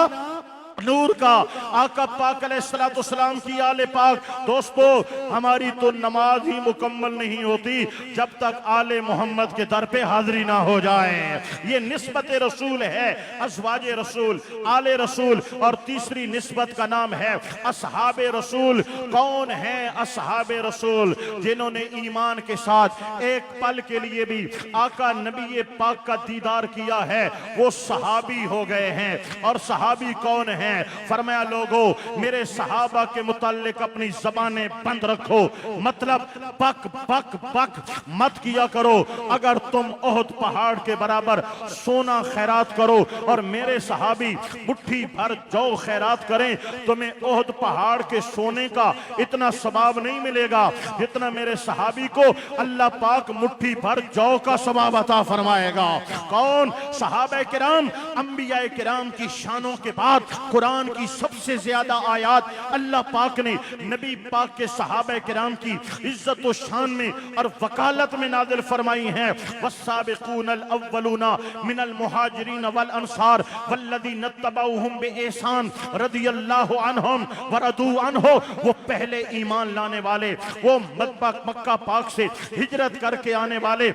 नूर का। आका पाक अलैहिस्सलातु वस्सलाम की आले पाक। दोस्तों, हमारी तो नमाज ही मुकम्मल नहीं होती जब तक आले मोहम्मद के दर पे हाजिरी ना हो जाए। ये निस्बत रसूल है, अज़वाजे रसूल, आले रसूल। और तीसरी निस्बत का नाम है असहाबे रसूल। कौन है असहाबे रसूल? जिन्होंने ईमान के साथ एक पल के लिए भी आका नबी पाक का दीदार किया है, वो सहाबी हो गए हैं। और सहाबी कौन है? हैं। फरमाया लोगों मेरे सहाबा के मुताल्लिक अपनी ज़बानें बंद रखो, मतलब बक बक बक मत किया करो। अगर तुम ओहद पहाड़ के बराबर सोना खैरात करो और मेरे सहाबी मुट्ठी भर जौ खैरात करें, तुम्हें ओहद पहाड़ के सोने का इतना सवाब नहीं मिलेगा जितना मेरे सहाबी को अल्लाह पाक मुट्ठी भर जौ का सवाब अता फरमाएगा। कौन? सहाबा किराम। अंबिया किराम की शानों के बाद कुरान की सबसे ज्यादा आयात अल्लाह पाक ने नबी पाक के सहाबा किराम की इज्जत और शान में और वकालत में नाजिल फरमाई हैं। वस्साबिकूनल अव्वलूना मिनल मुहाजिरीन वल अंसार वल्लज़ीना तबऊहुम बिइहसान रदियल्लाहु अन्हुम व रदू अन्हु। वो पहले ईमान लाने वाले, वो मक्का पाक से हिजरत करके आने वाले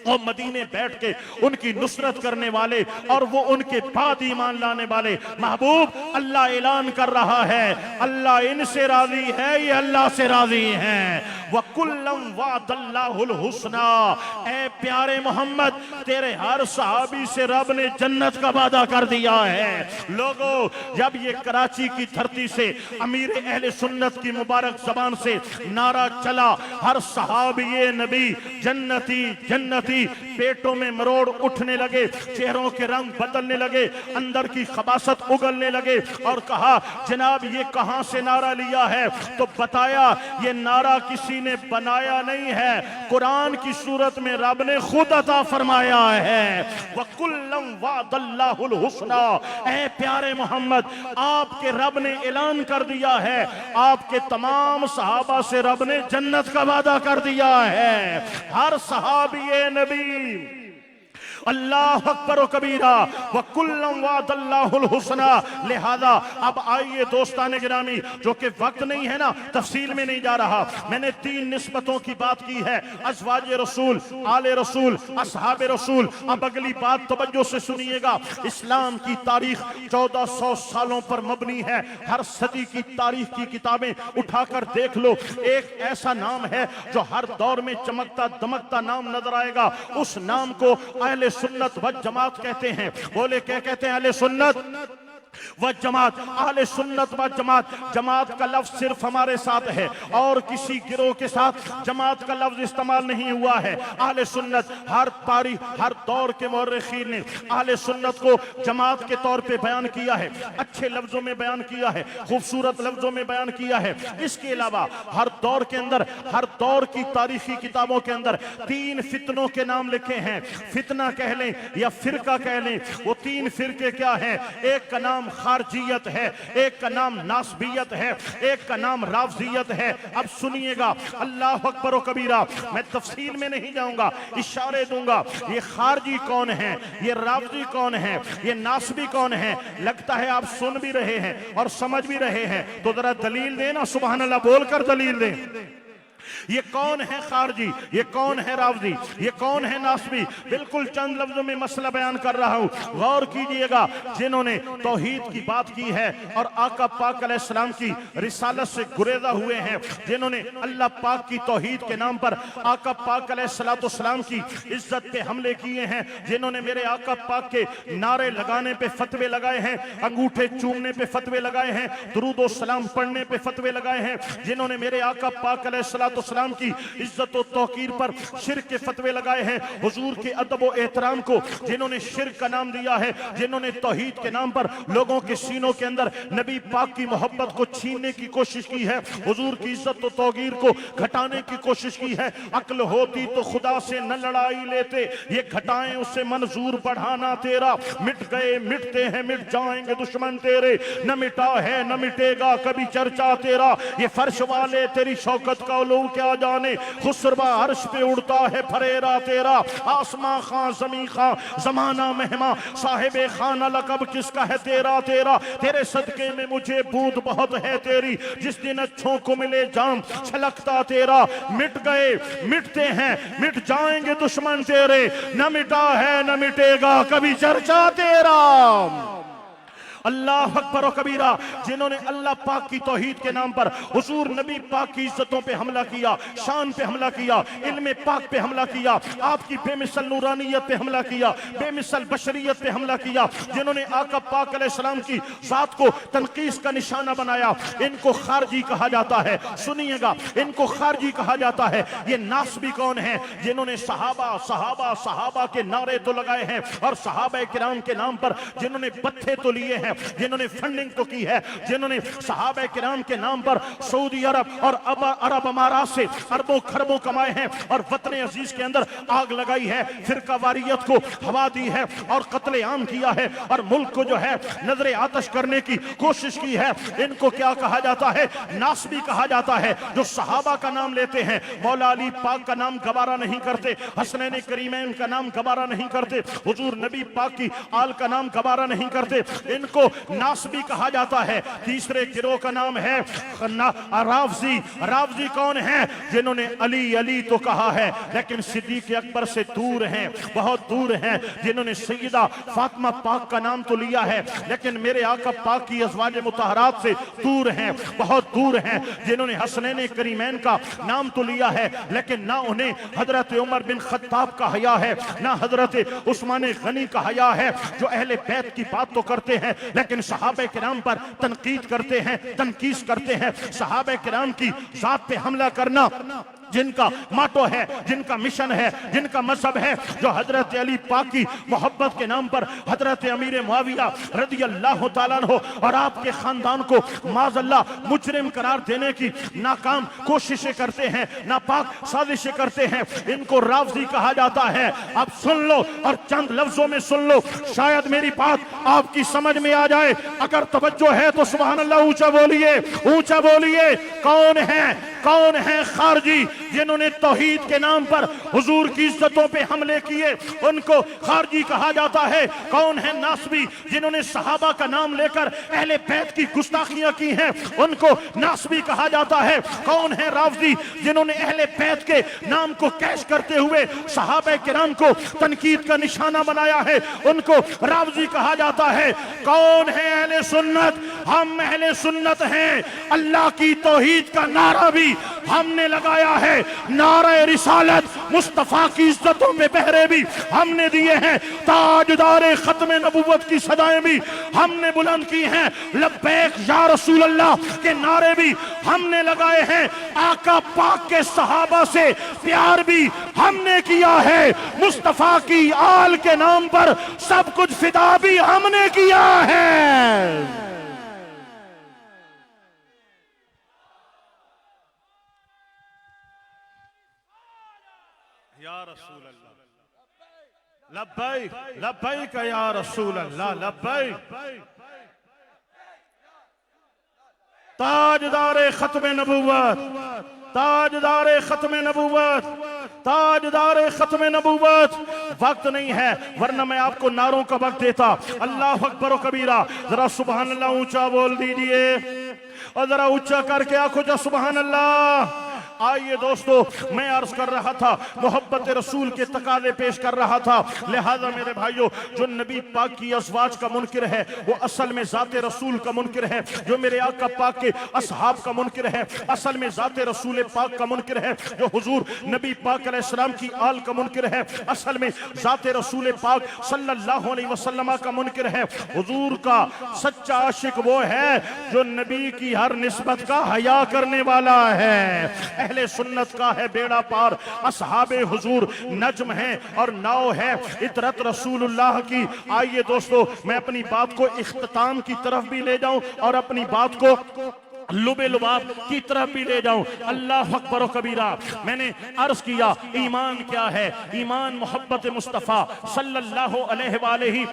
और मदीने बैठ के उनकी नुसरत करने वाले और वो उनके बाद ईमान लाने वाले। महबूब अल्लाह ऐलान कर रहा है अल्लाह इनसे राजी है, ये अल्लाह से राजी हैं। वकुल्लम वादल्लाहुल हुस्ना। ए प्यारे मोहम्मद तेरे हर सहाबी से रब ने जन्नत का वादा कर दिया है। लोगों जब ये कराची की धरती से अमीर अहले सुन्नत की मुबारक जबान से नारा चला हर सहाबी नबी जन्नती जन्नती, पेटों में मरोड़ उठने लगे, चेहरों के रंग बदलने लगे, अंदर की खबासत उगलने लगे और कहा जनाब ये कहां से नारा लिया है? तो बताया ये नारा किसी ने बनाया नहीं है, कुरान की सूरत में रब ने खुद अता फरमाया है। वकुल्लम वादल्लाहुल हुस्ना। ऐ प्यारे मोहम्मद आपके रब ने ऐलान कर दिया है, आपके तमाम सहाबा से रब ने जन्नत का वादा कर दिया है। हर सहाबी नबी अल्लाह अकबर व कबीरा वकुल्लम वादल्लाहुल हुस्ना। लिहाजा अब आइए दोस्ताने गिरामी, जो कि वक्त नहीं है ना तफसील में नहीं जा रहा, मैंने 3 निस्बतों की बात की है, अज़वाज रसूल, आले रसूल, असहाब रसूल। अब अगली बात तवज्जो से सुनिएगा। इस्लाम की तारीख 1400 सालों पर मबनी है। हर सदी की तारीख की किताबें उठाकर देख लो, एक ऐसा नाम है जो हर दौर में चमकता दमकता नाम नजर आएगा, उस नाम को अहले सुन्नत व जमात कहते हैं। बोले क्या कहते हैं? अहले सुन्नत व जमात। अहले सुन्नत व जमात, जमात का लफ्ज सिर्फ हमारे साथ है और किसी गिरोह के साथ जमात का लफ्ज इस्तेमाल नहीं हुआ है। अहले सुन्नत हर तारीख हर दौर के मुर्रिखीन ने अहले सुन्नत को जमात के तौर पे बयान किया है, अच्छे लफ्जों में बयान किया है, खूबसूरत लफ्जों में बयान किया है। इसके अलावा हर दौर के अंदर, हर दौर की तारीखी किताबों के अंदर 3 फितनों के नाम लिखे हैं। फितना कह लें या फिरका कह लें, वो 3 फिरके क्या हैं? एक का नाम खारजियत है, एक का नाम नासबियत है, एक का नाम राफजियत है। अब सुनिएगा, अल्लाह अकबर व कबीरा। मैं तफसील में नहीं जाऊंगा, इशारे दूंगा। ये खारजी कौन है, ये राफजी कौन है, ये नासबी कौन है? लगता है आप सुन भी रहे हैं और समझ भी रहे हैं, तो जरा दलील देना, सुभान अल्लाह बोलकर दलील दें। ये कौन है खारजी, ये कौन है रावजी, ये कौन है नासबी? बिल्कुल चंद लफ्जों में मसला बयान कर रहा हूं, गौर कीजिएगा। जिन्होंने तौहीद की बात की है और आका पाक अलैहिस्सलाम की रिसालत से गुरेजा हुए हैं, जिन्होंने अल्लाह पाक की तौहीद के नाम पर आका पाक अलैहिस्सलाम की इज्जत पे हमले किए हैं, जिन्होंने मेरे आका पाक के नारे लगाने पे फतवे लगाए हैं, अंगूठे चूमने पे फतवे लगाए हैं, दुरूद और सलाम पढ़ने पे फतवे लगाए हैं, जिन्होंने मेरे आका पाक अलैहिस्सलाम की इज्जत और तौकीर पर शिर्क के फतवे लगाए हैं, हुजूर के अदब और एहतराम को जिन्होंने शिर्क का नाम दिया है, जिन्होंने तौहीद के नाम पर लोगों के सीनों के अंदर नबी पाक की मोहब्बत को छीनने की कोशिश की है, हुजूर की इज्जत और तौकीर को घटाने की कोशिश की है। अक्ल होती तो खुदा से न लड़ाई लेते, ये घटाएं उससे मंजूर बढ़ाना तेरा। मिट गए मिटते हैं मिट जाएंगे दुश्मन तेरे, न मिटा है न मिटेगा कभी चर्चा तेरा। ये फर्श वाले तेरी शौकत का लोग क्या जाने, खुसरबा अर्श पे उड़ता है फरेरा तेरा। आसमां खां जमी खां जमाना मेहमा, साहिबे खाना लकब किसका है तेरा तेरा। तेरे सदके में मुझे बूंद बहुत है तेरी, जिस दिन अच्छों को मिले जाम छलकता तेरा। मिट गए मिटते हैं मिट जाएंगे दुश्मन तेरे, न मिटा है न मिटेगा कभी चर्चा तेरा। अल्लाह अकबर व कबीरा, जिन्होंने अल्लाह पाक की तौहीद के नाम पर हुजूर नबी पाक की इज्जतों पे हमला किया, शान पे हमला किया, इल्मे पाक पे हमला किया, आपकी बेमिसल नूरानियत पे हमला किया, बेमिसल बशरियत पे हमला किया, जिन्होंने आका पाक अलैहिस्सलाम की जात को तनकीस का निशाना बनाया, इनको खारजी कहा जाता है। सुनिएगा, इनको खारजी कहा जाता है। ये नासबी कौन है? जिन्होंने सहाबा सहाबा सहाबा के नारे तो लगाए हैं और सहाबा किराम के नाम पर जिन्होंने बत्थे तो लिए हैं, जिन्होंने फंडिंग तो की है, जिन्होंने सहाबा किराम के नाम पर सऊदी अरब और अरब अमारात से अरबों खरबों कमाए हैं और वतन अजीज के अंदर आग लगाई है, फिरका वारियत को हवा दी है और कत्ले आम किया है और मुल्क को जो है नजरे आतश करने की कोशिश की है। इनको क्या कहा जाता है? नासबी कहा जाता है। जो सहाबा का नाम लेते हैं, मौला अली पाक का नाम गवारा नहीं करते, हसनैन करीमैन का नाम गवारा नहीं करते, हुजूर नबी पाक की आल का नाम गवारा नहीं करते, इनको नासबी कहा जाता है। तीसरे गिरोह का नाम है रावजी। रावजी कौन है? जिन्होंने अली अली तो कहा है लेकिन सिद्दीक अकबर से दूर हैं, बहुत दूर हैं, जिन्होंने सैयदा फातिमा पाक का नाम तो लिया है लेकिन मेरे आका पाक की अज़वाज मुतहरात से दूर हैं, बहुत दूर हैं, जिन्होंने हसनैन करीमैन का नाम तो लिया है लेकिन ना उन्हें हजरत उमर बिन खत्ताब का हया है, ना हजरत उस्मान गनी का हया है, जो अहले बैत की बात तो करते हैं लेकिन सहाबे किराम पर तनकीद करते हैं, तनकीस करते हैं। सहाबे किराम की जात पे हमला करना जिनका माटो है, जिनका मिशन है, जिनका मजहब है, जो हजरत अली पाक की मोहब्बत के नाम पर हजरत अमीर मुआविया रज़ी अल्लाह तआला अन्हु और आपके खानदान को माज़अल्लाह मुजरिम करार देने की नाकाम कोशिशें करते हैं, नापाक साजिशें करते हैं, इनको रावजी कहा जाता है। अब सुन लो और चंद लफ्जों में सुन लो, शायद मेरी बात आपकी समझ में आ जाए। अगर तवज्जो है तो सुभान अल्लाह ऊंचा बोलिए, ऊंचा बोलिए। कौन है, कौन है खारजी? जिन्होंने तौहीद के नाम पर हुजूर की इज्जतों पे हमले किए, उनको खारजी कहा जाता है। कौन है नासबी? जिन्होंने सहाबा का नाम लेकर अहले बैत की गुस्ताखियां की हैं, उनको नासबी कहा जाता है। कौन है रावजी? जिन्होंने अहले बैत के नाम को कैश करते हुए सहाबा किराम को तनकीद का निशाना बनाया है, उनको रावजी कहा जाता है। कौन है अहले सुन्नत? हम अहले सुन्नत हैं। अल्लाह की तौहीद का नारा भी हमने लगाया है, नारे रिसालत, मुस्तफा की इज्जतों में पहरे भी हमने दिए हैं, ताजदारे खत्म नबुव्वत की सदाएं भी हमने बुलंद की हैं, लब्बैक या रसूल अल्लाह के नारे भी हमने लगाए हैं, आका पाक के सहाबा से प्यार भी हमने किया है, मुस्तफा की आल के नाम पर सब कुछ फिदा भी हमने किया है। या रसूल अल्लाह, लब्बैक लब्बैक या रसूल अल्लाह, लब्बैक। ताजदारे खत्म नबुव्वत, ताजदारे खत्म नबुव्वत, ताजदारे खत्म नबुव्वत। वक्त नहीं है वरना मैं आपको नारों का वक्त देता। अल्लाह अकबर कबीरा, जरा सुभान अल्लाह ऊंचा बोल दीजिए और जरा ऊंचा करके आंखों जा सुभान अल्लाह। आइए दोस्तों, मैं अर्ज कर रहा था, मोहब्बत रसूल के तकाज़े पेश कर रहा था। लिहाजा मेरे भाइयों, जो नबी पाक की अज़वाज का मुनकिर है वो असल में ज़ाते रसूल का मुनकिर है। जो मेरे आका पाक के असहाब का मुनकिर है असल में ज़ाते रसूल पाक का मुनकिर है। जो हुजूर नबी पाक अलैहिस्सलाम की आल का मुनकिर है असल में ज़ाते रसूल पाक सल्लल्लाहु अलैहि वसल्लम का मुनकिर है। हुजूर का सच्चा आशिक वो है जो नबी की हर निस्बत का हया करने वाला है। अहले सुन्नत का है बेड़ा पार, असहाबे हुजूर नज्म है और नाव है इतरत रसूलुल्लाह की। आइए दोस्तों, मैं अपनी बात को इख्तिताम की तरफ भी ले जाऊं और अपनी बात को लुबे लुबाब की तरफ भी ले जाऊं। अल्लाह अकबर कबीरा। मैंने अर्ज किया ईमान क्या है? ईमान मोहब्बत मुस्तफ़ा सल्लल्लाहु अलैहि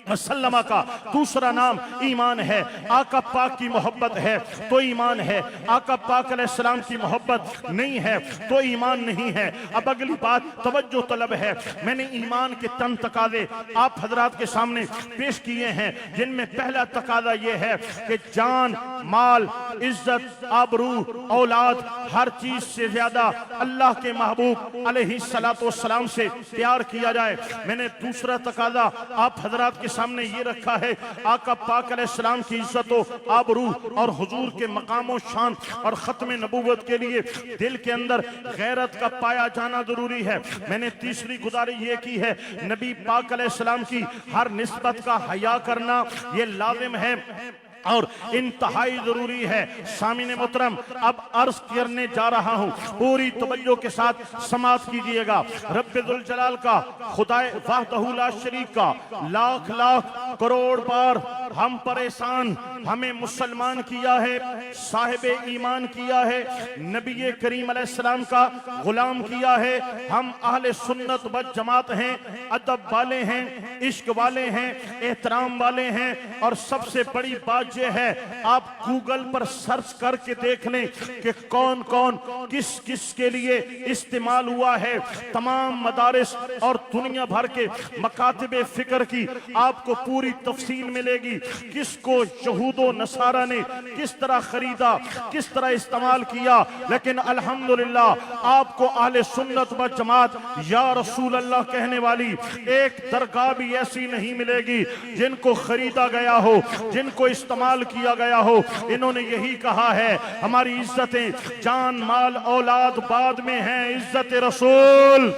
वसल्लम का दूसरा नाम ईमान है। आका पाक की मोहब्बत है तो ईमान है, आका पाक अलैहिस्सलाम की मोहब्बत नहीं है तो ईमान नहीं है। अब अगली बात तवज्जो तलब है। मैंने ईमान के तन तकाज़े आप हजरात के सामने पेश किए हैं, जिनमें पहला तकाज़ा यह है कि जान, माल, इज्जत, आबरू, औलाद, हर चीज से ज्यादा अल्लाह के महबूब अलैहिस्सलातु वस्सलाम से प्यार किया जाए। मैंने दूसरा तकाज़ा आप हजरात के सामने ये रखा है आका पाक अलैहिस्सलाम की इज्जत आबरू और हुजूर के मकाम शान और खत्म नबूवत के लिए दिल के अंदर गैरत का पाया जाना जरूरी है। मैंने तीसरी गुजारिश ये की है, नबी पाक अलैहिस्सलाम की हर निस्बत का हया करना ये लाजिम है और इंतहाई जरूरी है। सामीने मोहतरम, अब अर्ज करने जा रहा हूं, पूरी तवज्जो के साथ समाअत कीजिएगा। रब्बे जुल जलाल का, खुदाए वहदहू ला शरीक का लाख लाख करोड़ बार हम परेशान, हमें मुसलमान किया है, साहिबे ईमान किया है, नबी करीम अलैहिस्सलाम का गुलाम किया है। हम अहले सुन्नत व जमात हैं, अदब वाले हैं, इश्क वाले हैं, एहतराम वाले हैं। और सबसे बड़ी बात यह है, आप गूगल पर सर्च करके देख लें कि कौन कौन किस किस के लिए इस्तेमाल हुआ है। तमाम मदारिस और दुनिया भर के मकातिबे फिक्र की आपको पूरी तफसील मिलेगी। किसको यहूदो नसारा ने किस तरह खरीदा, किस तरह इस्तेमाल किया। लेकिन अल्हम्दुलिल्लाह आपको अहले सुन्नत व जमात या रसूल अल्लाह कहने वाली एक दरगाह भी ऐसी नहीं मिलेगी जिनको खरीदा गया हो, जिनको इस्तेमाल किया गया हो। इन्होंने यही कहा है, हमारी इज्जतें जान माल औलाद बाद में है, इज्जत रसूल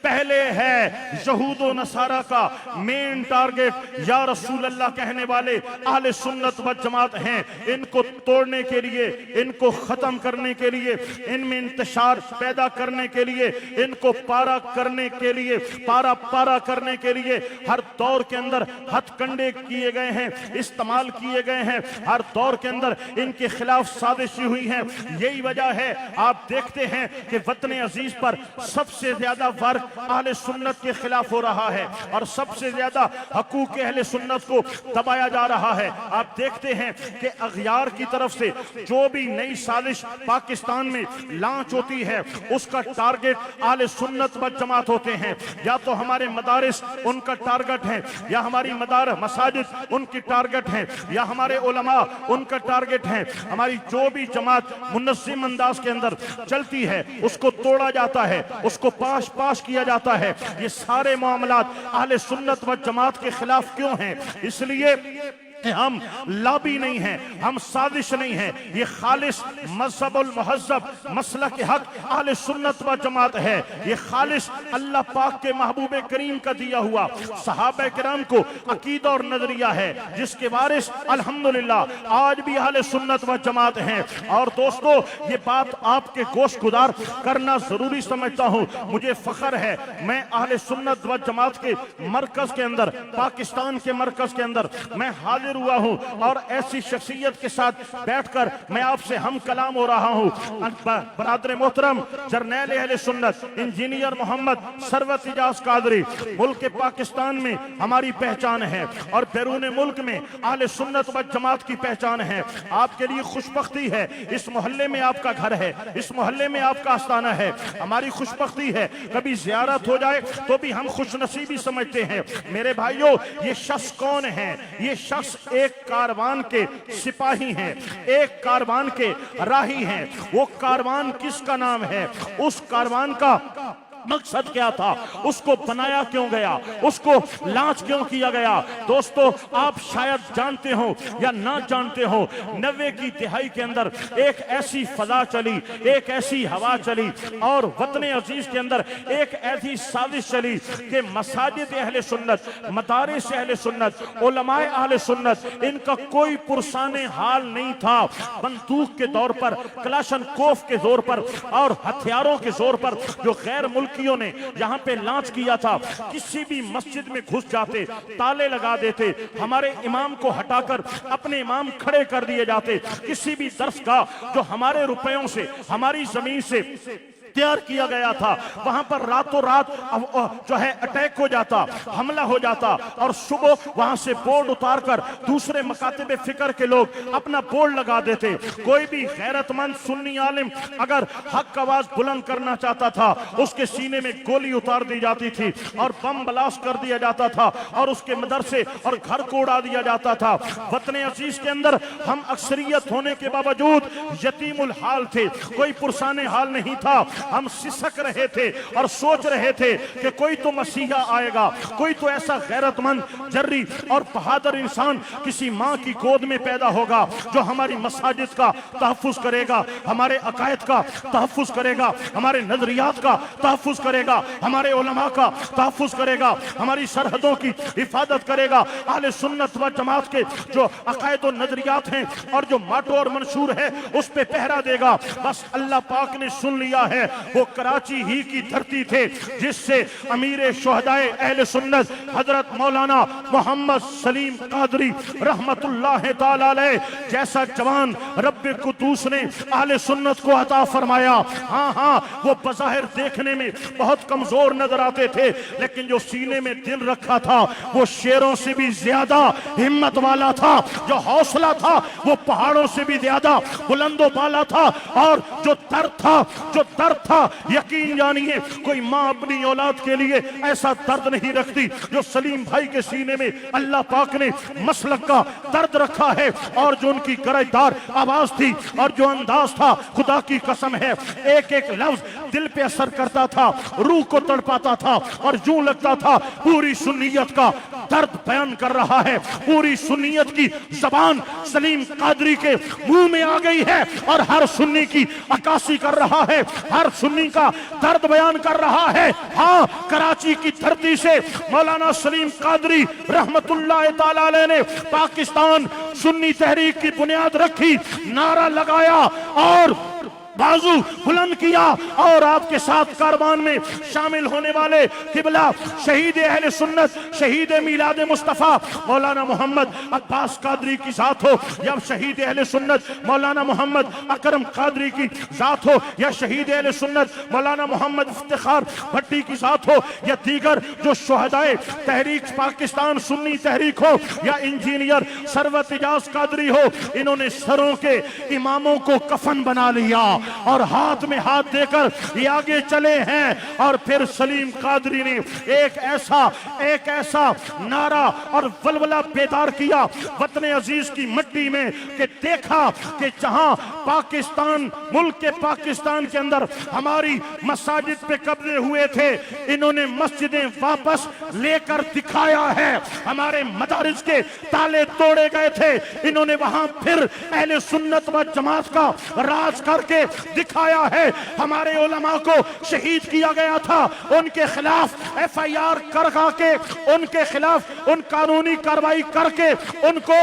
पहले है। यहूदो नसारा का मेन टारगेट या रसूल अल्लाह कहने वाले अहले सुन्नत व जमात हैं। इनको तोड़ने के लिए, इनको खत्म करने के लिए, इनमें इंतशार पैदा करने के लिए, इनको पारा करने के लिए, पारा पारा करने के लिए हर दौर के अंदर हथकंडे किए गए हैं, इस्तेमाल किए गए हैं। हर दौर के अंदर इनके खिलाफ साजिशी हुई है। यही वजह है आप देखते हैं कि वतन अजीज पर सबसे ज्यादा वर्क अहले सुन्नत के खिलाफ हो रहा है और सबसे ज्यादा हकूक अहले सुन्नत को दबाया जा रहा है। आप देखते हैं कि अगयार की तरफ से जो भी नई साजिश पाकिस्तान में लॉन्च होती है उसका टारगेट अहले सुन्नत व जमात होते हैं। या तो हमारे मदारिस उनका टारगेट है, या हमारी मसाजिद उनकी टारगेट है, या हमारे उलमा उनका टारगेट है। हमारी जो भी जमात मुनज़्ज़िम अंदाज के अंदर चलती है उसको तोड़ा जाता है, उसको पाश पाश किया जाता है। ये सारे मामलात अहले सुन्नत व जमात के खिलाफ क्यों हैं? इसलिए हम लाबी नहीं हैं, हम साजिश नहीं हैं। ये खालिस मज़हबुल मुहज़्ज़ब मसलक के हक अहले सुन्नत व जमात है। ये खालिस अल्लाह पाक के महबूब करीम का दिया हुआ सहाबा किराम को अकीदा और नजरिया है, जिसके वारिस अल्हम्दुलिल्लाह आज भी अहले सुन्नत व जमात हैं। और दोस्तों, ये बात आपके गोश गुदार करना जरूरी समझता हूँ। मुझे फख्र है, मैं अहले सुन्नत व जमात के मरकज के अंदर, पाकिस्तान के मरकज के अंदर मैं हाजिर हुआ हूं और ऐसी शख्सियत के साथ बैठकर मैं आपसे हम कलाम हो रहा हूं। बरादर मोहतरम जर्नैल अहले सुन्नत इंजीनियर मोहम्मद सरवत इजाज कादरी मुल्क पाकिस्तान में हमारी पहचान है और बैरून मुल्क में अहले सुन्नत व जमात की पहचान है। आपके लिए खुशबख्ती है, इस मोहल्ले में आपका घर है, इस मोहल्ले में आपका आस्थाना है। हमारी खुशबख्ती है, कभी जियारत हो जाए तो भी हम खुशनसीबी समझते हैं। मेरे भाइयों, ये शख्स कौन है? ये शख्स एक कारवान के सिपाही हैं, एक कारवान के राही हैं। वो कारवान किसका नाम है? उस कारवान का मकसद क्या था? उसको बनाया क्यों गया? उसको लॉन्च क्यों किया गया? दोस्तों, आप शायद जानते हो या ना जानते हो, 90 की तिहाई के अंदर एक ऐसी फजा चली, एक ऐसी हवा चली और वतन अजीज के अंदर एक ऐसी साजिश चली कि मसाजिद अहले सुन्नत, मदारिस अहले सुन्नत, उलमाए अहले सुन्नत, इनका कोई पुरसाने हाल नहीं था। बंदूक के दौर पर, कलाशनकोफ के जोर पर और हथियारों के जोर पर जो गैर मुल्क ने यहां पे लॉन्च किया था, किसी भी मस्जिद में घुस जाते, ताले लगा देते, हमारे इमाम को हटाकर अपने इमाम खड़े कर दिए जाते। किसी भी दरसगाह जो हमारे रुपयों से, हमारी जमीन से तैयार किया गया था, वहां पर रातों रात जो है अटैक हो जाता, हमला हो जाता और सुबह वहां से बोर्ड उतारकर दूसरे मकातिबे फिक्र के लोग अपना बोर्ड लगा देते। कोई भी गैरतमंद सुन्नी आलिम अगर हक आवाज बुलंद करना चाहता था, उसके सीने में गोली उतार दी जाती थी और बम ब्लास्ट कर दिया जाता था और उसके मदरसे और घर को उड़ा दिया जाता था। वतन अजीज के अंदर हम अक्सरियत होने के बावजूद यतीमुल हाल थे, कोई पुरसाने हाल नहीं था। हम सिसक रहे थे और सोच रहे थे कि कोई तो मसीहा आएगा, कोई तो ऐसा गैरतमंद, जर्री और बहादुर इंसान किसी माँ की गोद में पैदा होगा जो हमारी मसाजिद का तहफ़्फ़ुज़ करेगा, हमारे अकायद का तहफ़्फ़ुज़ करेगा, हमारे नजरियात का तहफ़्फ़ुज़ करेगा, हमारे उलमा का तहफ़्फ़ुज़ करेगा, हमारी सरहदों की हिफाजत करेगा, आले सुन्नत व जमात के जो अकायद और नजरियात हैं और जो माटो और मंशूर है उस पे पहरा देगा। बस अल्लाह पाक ने सुन लिया है। वो कराची ही की धरती थे जिससे अमीर शुहदाए अहले सुन्नत हजरत मौलाना मोहम्मद सलीम कादरी रहमतुल्लाह ताला अलैह जैसा जवान रब्बे कुदूस ने अहले सुन्नत को अता फरमाया। हाँ, वो बज़ाहिर देखने में बहुत कमजोर नजर आते थे, लेकिन जो सीने में दिल रखा था वो शेरों से भी ज्यादा हिम्मत वाला था। जो हौसला था वो पहाड़ों से भी ज्यादा बुलंदो बाला था। और जो दर्द था यकीन जानिए कोई माँ अपनी औलाद के लिए ऐसा दर्द नहीं रखती जो सलीम भाई के सीने में अल्लाह पाक ने मसलक का दर्द रखा है। और जो उनकी गरजदार आवाज थी और जो अंदाज था, खुदा की कसम है एक एक लफ्ज दिल पे असर करता था, रूह को तड़पाता था और यूं लगता था पूरी सुन्नियत का दर्द बयान कर रहा है। पूरी सुन्नियत की जबान सलीम कादरी के मुंह में आ गई है और हर सुन्नी की अक्कासी कर रहा है, हर सुन्नी का दर्द बयान कर रहा है। हाँ, कराची की धरती से मौलाना सलीम कादरी रहमतुल्लाह ताला अलैह ने पाकिस्तान सुन्नी तहरीक की बुनियाद रखी, नारा लगाया और बाजू बुलंद किया। और आपके साथ कारवान में शामिल होने वाले किबला शहीद अहले सुन्नत, शहीद मीलाद मुस्तफ़ा मौलाना मोहम्मद अब्बास कादरी की जात हो, या शहीद अहले सुन्नत मौलाना मोहम्मद अकरम कादरी की जात हो, या शहीद अहले सुन्नत मौलाना मोहम्मद इफ्तिखार भट्टी की जात हो, या दीगर जो शुहदाए तहरीक पाकिस्तान सुन्नी तहरीक हो, या इंजीनियर सरवत इजाज कादरी हो, इन्होंने सरों के इमामों को कफन बना लिया और हाथ में हाथ देकर ये आगे चले हैं। और फिर सलीम कादरी ने एक ऐसा नारा और वलवला बेदार किया वतन अजीज की मिट्टी में कि देखा कि जहां पाकिस्तान, मुल्क के पाकिस्तान के अंदर हमारी मसाजिद पे कब्जे हुए थे, इन्होंने मस्जिदें वापस लेकर दिखाया है। हमारे मदारिस के ताले तोड़े गए थे, इन्होंने वहां फिर अहले सुन्नत व जमात का राज करके दिखाया है। हमारे उलमा को शहीद किया गया था, उनके खिलाफ FIR के उनके खिलाफ उन कानूनी कार्रवाई करके उनको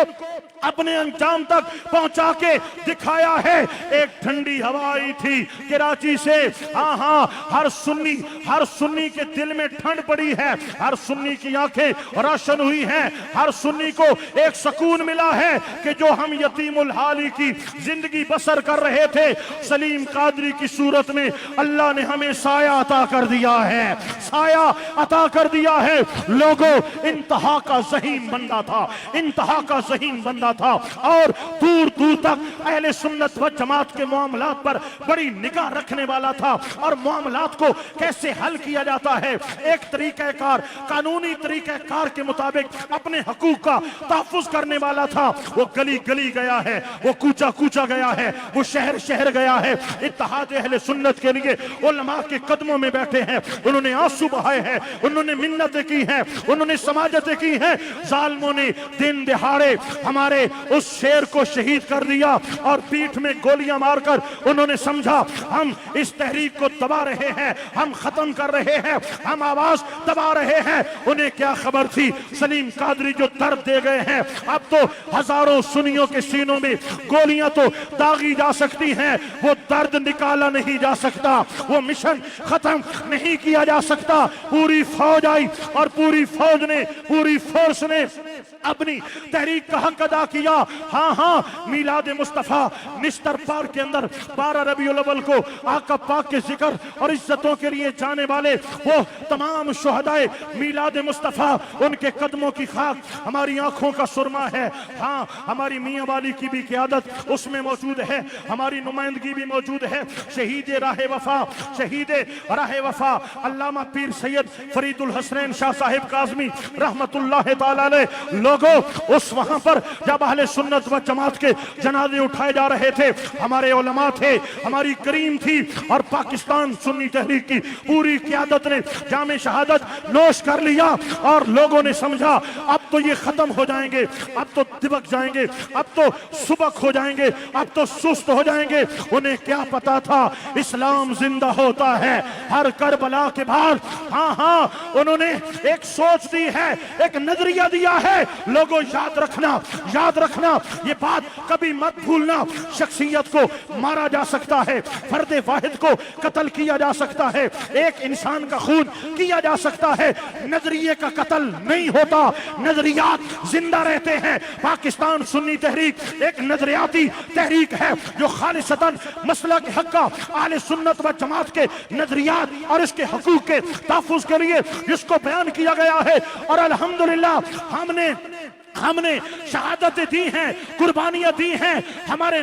अपने अंजाम तक पहुंचा के दिखाया है। एक ठंडी हवा आई थी कराची से। हाँ, हर सुन्नी के दिल में ठंड पड़ी है, हर सुन्नी की आंखें रोशन हुई हैं, हर सुन्नी को एक सुकून मिला है कि जो हम यतीमुल हाली की जिंदगी बसर कर रहे थे, सलीम कादरी की सूरत में अल्लाह ने हमें साया अता कर दिया है, साया अता कर दिया है। लोगों, इंतहा का ज़हीन बंदा था, इंतहा का ज़हीन बंदा था और दूर दूर तक अहले सुन्नत व जमात के मामलात पर बड़ी निगाह रखने वाला था और मामलात को कैसे हल किया जाता है एक तरीक़ाकार, कानूनी तरीक़ाकार के मुताबिक अपने हकूक का तहफ़्फ़ुज़ करने वाला था। वो गली गली गया है, वो कूचा कूचा गया है, वो शहर शहर गया है। इत्तेहाद अहले सुन्नत के लिए उलमा के कदमों में बैठे हैं, उन्होंने आंसू बहाए हैं, उन्होंने मिन्नतें की हैं, उन्होंने समाजतें की हैं। जालिमों ने दिन दिहाड़े हमारे उस शेर को शहीद कर दिया और पीठ में गोलियां मारकर उन्होंने समझा हम इस तहरीक को दबा रहे हैं, हम खत्म कर रहे हैं, हम आवाज दबा रहे हैं। उन्हें क्या खबर थी सलीम कादरी जो दर्द दे गए हैं, अब तो हजारों सुन्नियों के सीनों में गोलियां तो दागी जा सकती हैं, वो दर्द निकाला नहीं जा सकता, वो मिशन खत्म नहीं किया जा सकता। पूरी फौज आई और पूरी फौज ने, पूरी फोर्स ने अपनी तहरीक का हक अदा किया। हाँ, मीलाद मुस्तफ़ा निस्तर पार के अंदर 12 रबीउल अव्वल को आका पाक के जिक्र और इज्जतों के लिए जाने वाले वो तमाम शुहदाए मीलाद मुस्तफ़ा, उनके कदमों की खाक हमारी आंखों का सुरमा है। हाँ, हमारी मियाँ वाली की भी क़यादत उसमें मौजूद है, हमारी नुमाइंदगी भी मौजूद है। शहीद राह वफा अल्लामा पीर सैयद फरीदुल हसनैन शाह साहिब काज़मी रहमतुल्लाह ताला अलैह लोगों उस वहां पर जब अहले सुन्नत व जमात के जनाजे उठाए जा रहे थे, हमारे उलमा थे, हमारी करीम थी और पाकिस्तान सुन्नी तहरीक की पूरी क़यादत ने जामे शहादत नोश कर लिया और लोगों ने समझा अब तो ये खत्म हो जाएंगे, अब तो दिबक जाएंगे, अब तो सुबक हो जाएंगे, अब तो सुस्त हो जाएंगे। उन्हें क्या पता था इस्लाम जिंदा होता है हर करबला के बाद। हाँ हाँ, उन्होंने एक सोच दी है, एक नजरिया दिया है। लोगों याद रखना ये बात कभी मत भूलना, शख्सियत को मारा जा सकता है, फर्द वाहिद को कत्ल किया जा सकता है, एक इंसान का खून किया जा सकता है, नजरिए का कत्ल नहीं होता, नजरियात जिंदा रहते हैं। पाकिस्तान सुन्नी तहरीक एक नजरियाती तहरीक है जो खालिसतन मसलक हक का आले सुन्नत व जमात के नजरियात और इसके हकूक के तहफ़्फ़ुज़ के लिए जिसको बयान किया गया है। और अल्हम्दुलिल्लाह हमने शहादतें दी हैं, कुर्बानियां दी हैं। हमारे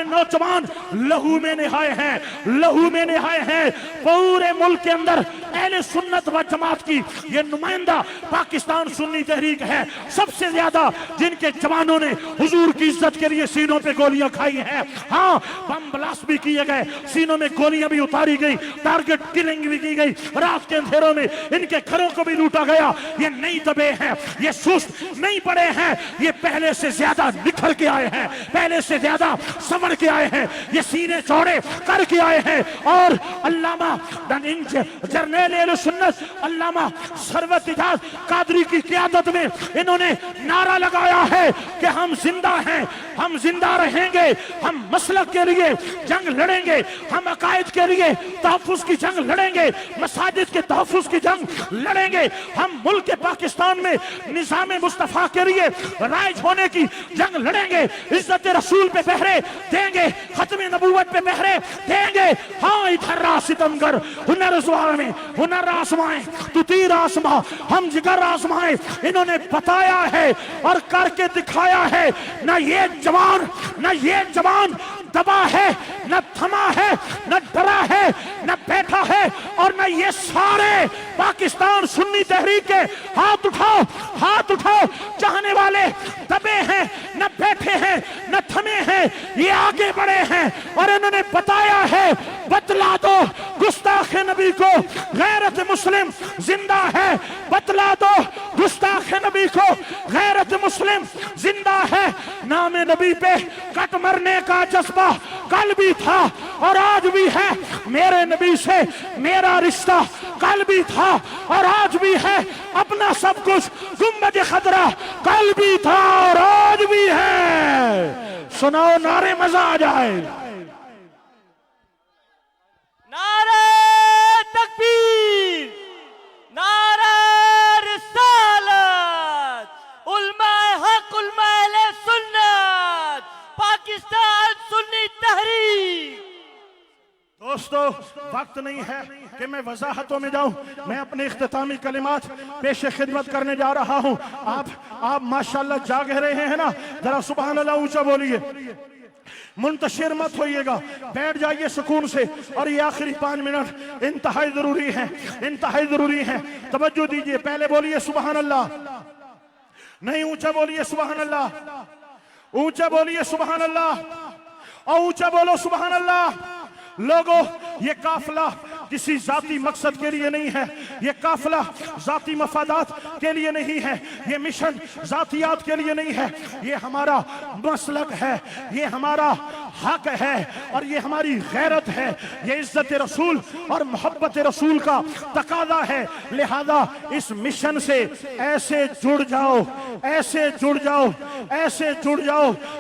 नौजवान लहू में नहाए हैं। पूरे मुल्क के अंदर अहले सुन्नत व जमात की ये नुमाइंदा पाकिस्तान सुन्नी तहरीक है। सबसे ज्यादा जिनके जवानों ने हुजूर की इज्जत के लिए सीनों पे गोलियां खाई हैं। हाँ, बम ब्लास्ट भी किए गए, सीनों में गोलियां भी उतारी गई, टारगेट किलिंग भी की गई, रात के अंधेरों में इनके घरों को भी लूटा गया। ये नहीं दबे हैं, ये सुस्त नहीं पड़े हैं, ये पहले से ज्यादा निखर के आए हैं, पहले से ज्यादा संवर के आए हैं, ये सीने चौड़े करके आए हैं। और अल्लामा जर्नैल सुन्नत अल्लामा सरवत इजाज कादरी की क़यादत में इन्होंने नारा लगाया है कि हम जिंदा हैं, हम जिंदा रहेंगे, हम मसलक के लिए जंग लड़ेंगे, हम अकायद के लिए तहफ़्फ़ुज़ की जंग लड़ेंगे, मसाजिद के तहफ़्फ़ुज़ की जंग लड़ेंगे, हम मुल्क पाकिस्तान में निज़ाम मुस्तफ़ा के लिए राइज होने की जंग लड़ेंगे, इज्जत रसूल पे पहरे देंगे, खत्म नबूवत पे पहरे देंगे। हाँ, इधर रा सितमगर हुनर में हुनर आसमाएं, तू तीर आसमां, हम जिगर आसमाएं। इन्होंने बताया है और करके दिखाया है। ना ये जवान दबा है, न थमा है, न डरा है, न बैठा है, और न ये सारे पाकिस्तान सुन्नी तहरीक के हाथ उठाओ चाहने वाले दबे हैं, न बैठे हैं, न थमे हैं, ये आगे बढ़े हैं। और इन्होंने बताया है, बतला दो गुस्ताख नबी को गैरत मुस्लिम जिंदा है, बतला दो गुस्ताख नबी को गैरत मुस्लिम जिंदा है। नाम नबी पे कट मरने का जज्बा कल भी था और आज भी है, मेरे नबी से मेरा रिश्ता कल भी था और आज भी है, अपना सब कुछ गुंबद खतरा कल भी था और आज भी है। सुनाओ नारे, मजा आ जाए। नारे तकबीर, नारे रिसालत, उलमाए हक, उलमाए सुन्नत, पाकिस्तान सुन्नी तहरीक। दोस्तों, वक्त नहीं है कि मैं वजाहतों में जाऊं। मैं अपने इख्तितामी कलिमात पेश खिदमत करने जा रहा हूं। आप माशाल्लाह जाग रहे हैं ना, जरा सुभान अल्लाह ऊंचा बोलिए, मुंतशिर मत होइएगा, बैठ जाइए सुकून से। और ये आखिरी 5 मिनट इंतहाई जरूरी है, तवज्जो दीजिए। पहले बोलिए सुभान अल्लाह, नहीं ऊंचा बोलिए सुभान अल्लाह, ऊंचा बोलिए सुभान अल्लाह, और ऊंचा बोलो सुभान अल्लाह। लोगों, ये काफिला किसी जाती मकसद के लिए नहीं है, ये काफिला जाती मफादात के लिए नहीं है, ये मिशन जातियात के लिए नहीं है, ये हमारा मसलक है, ये हमारा हक है और ये हमारी गैरत है, ये इज्जत रसूल और मोहब्बत रसूल का तकादा है। लिहाजा इस मिशन से ऐसे जुड़ जाओ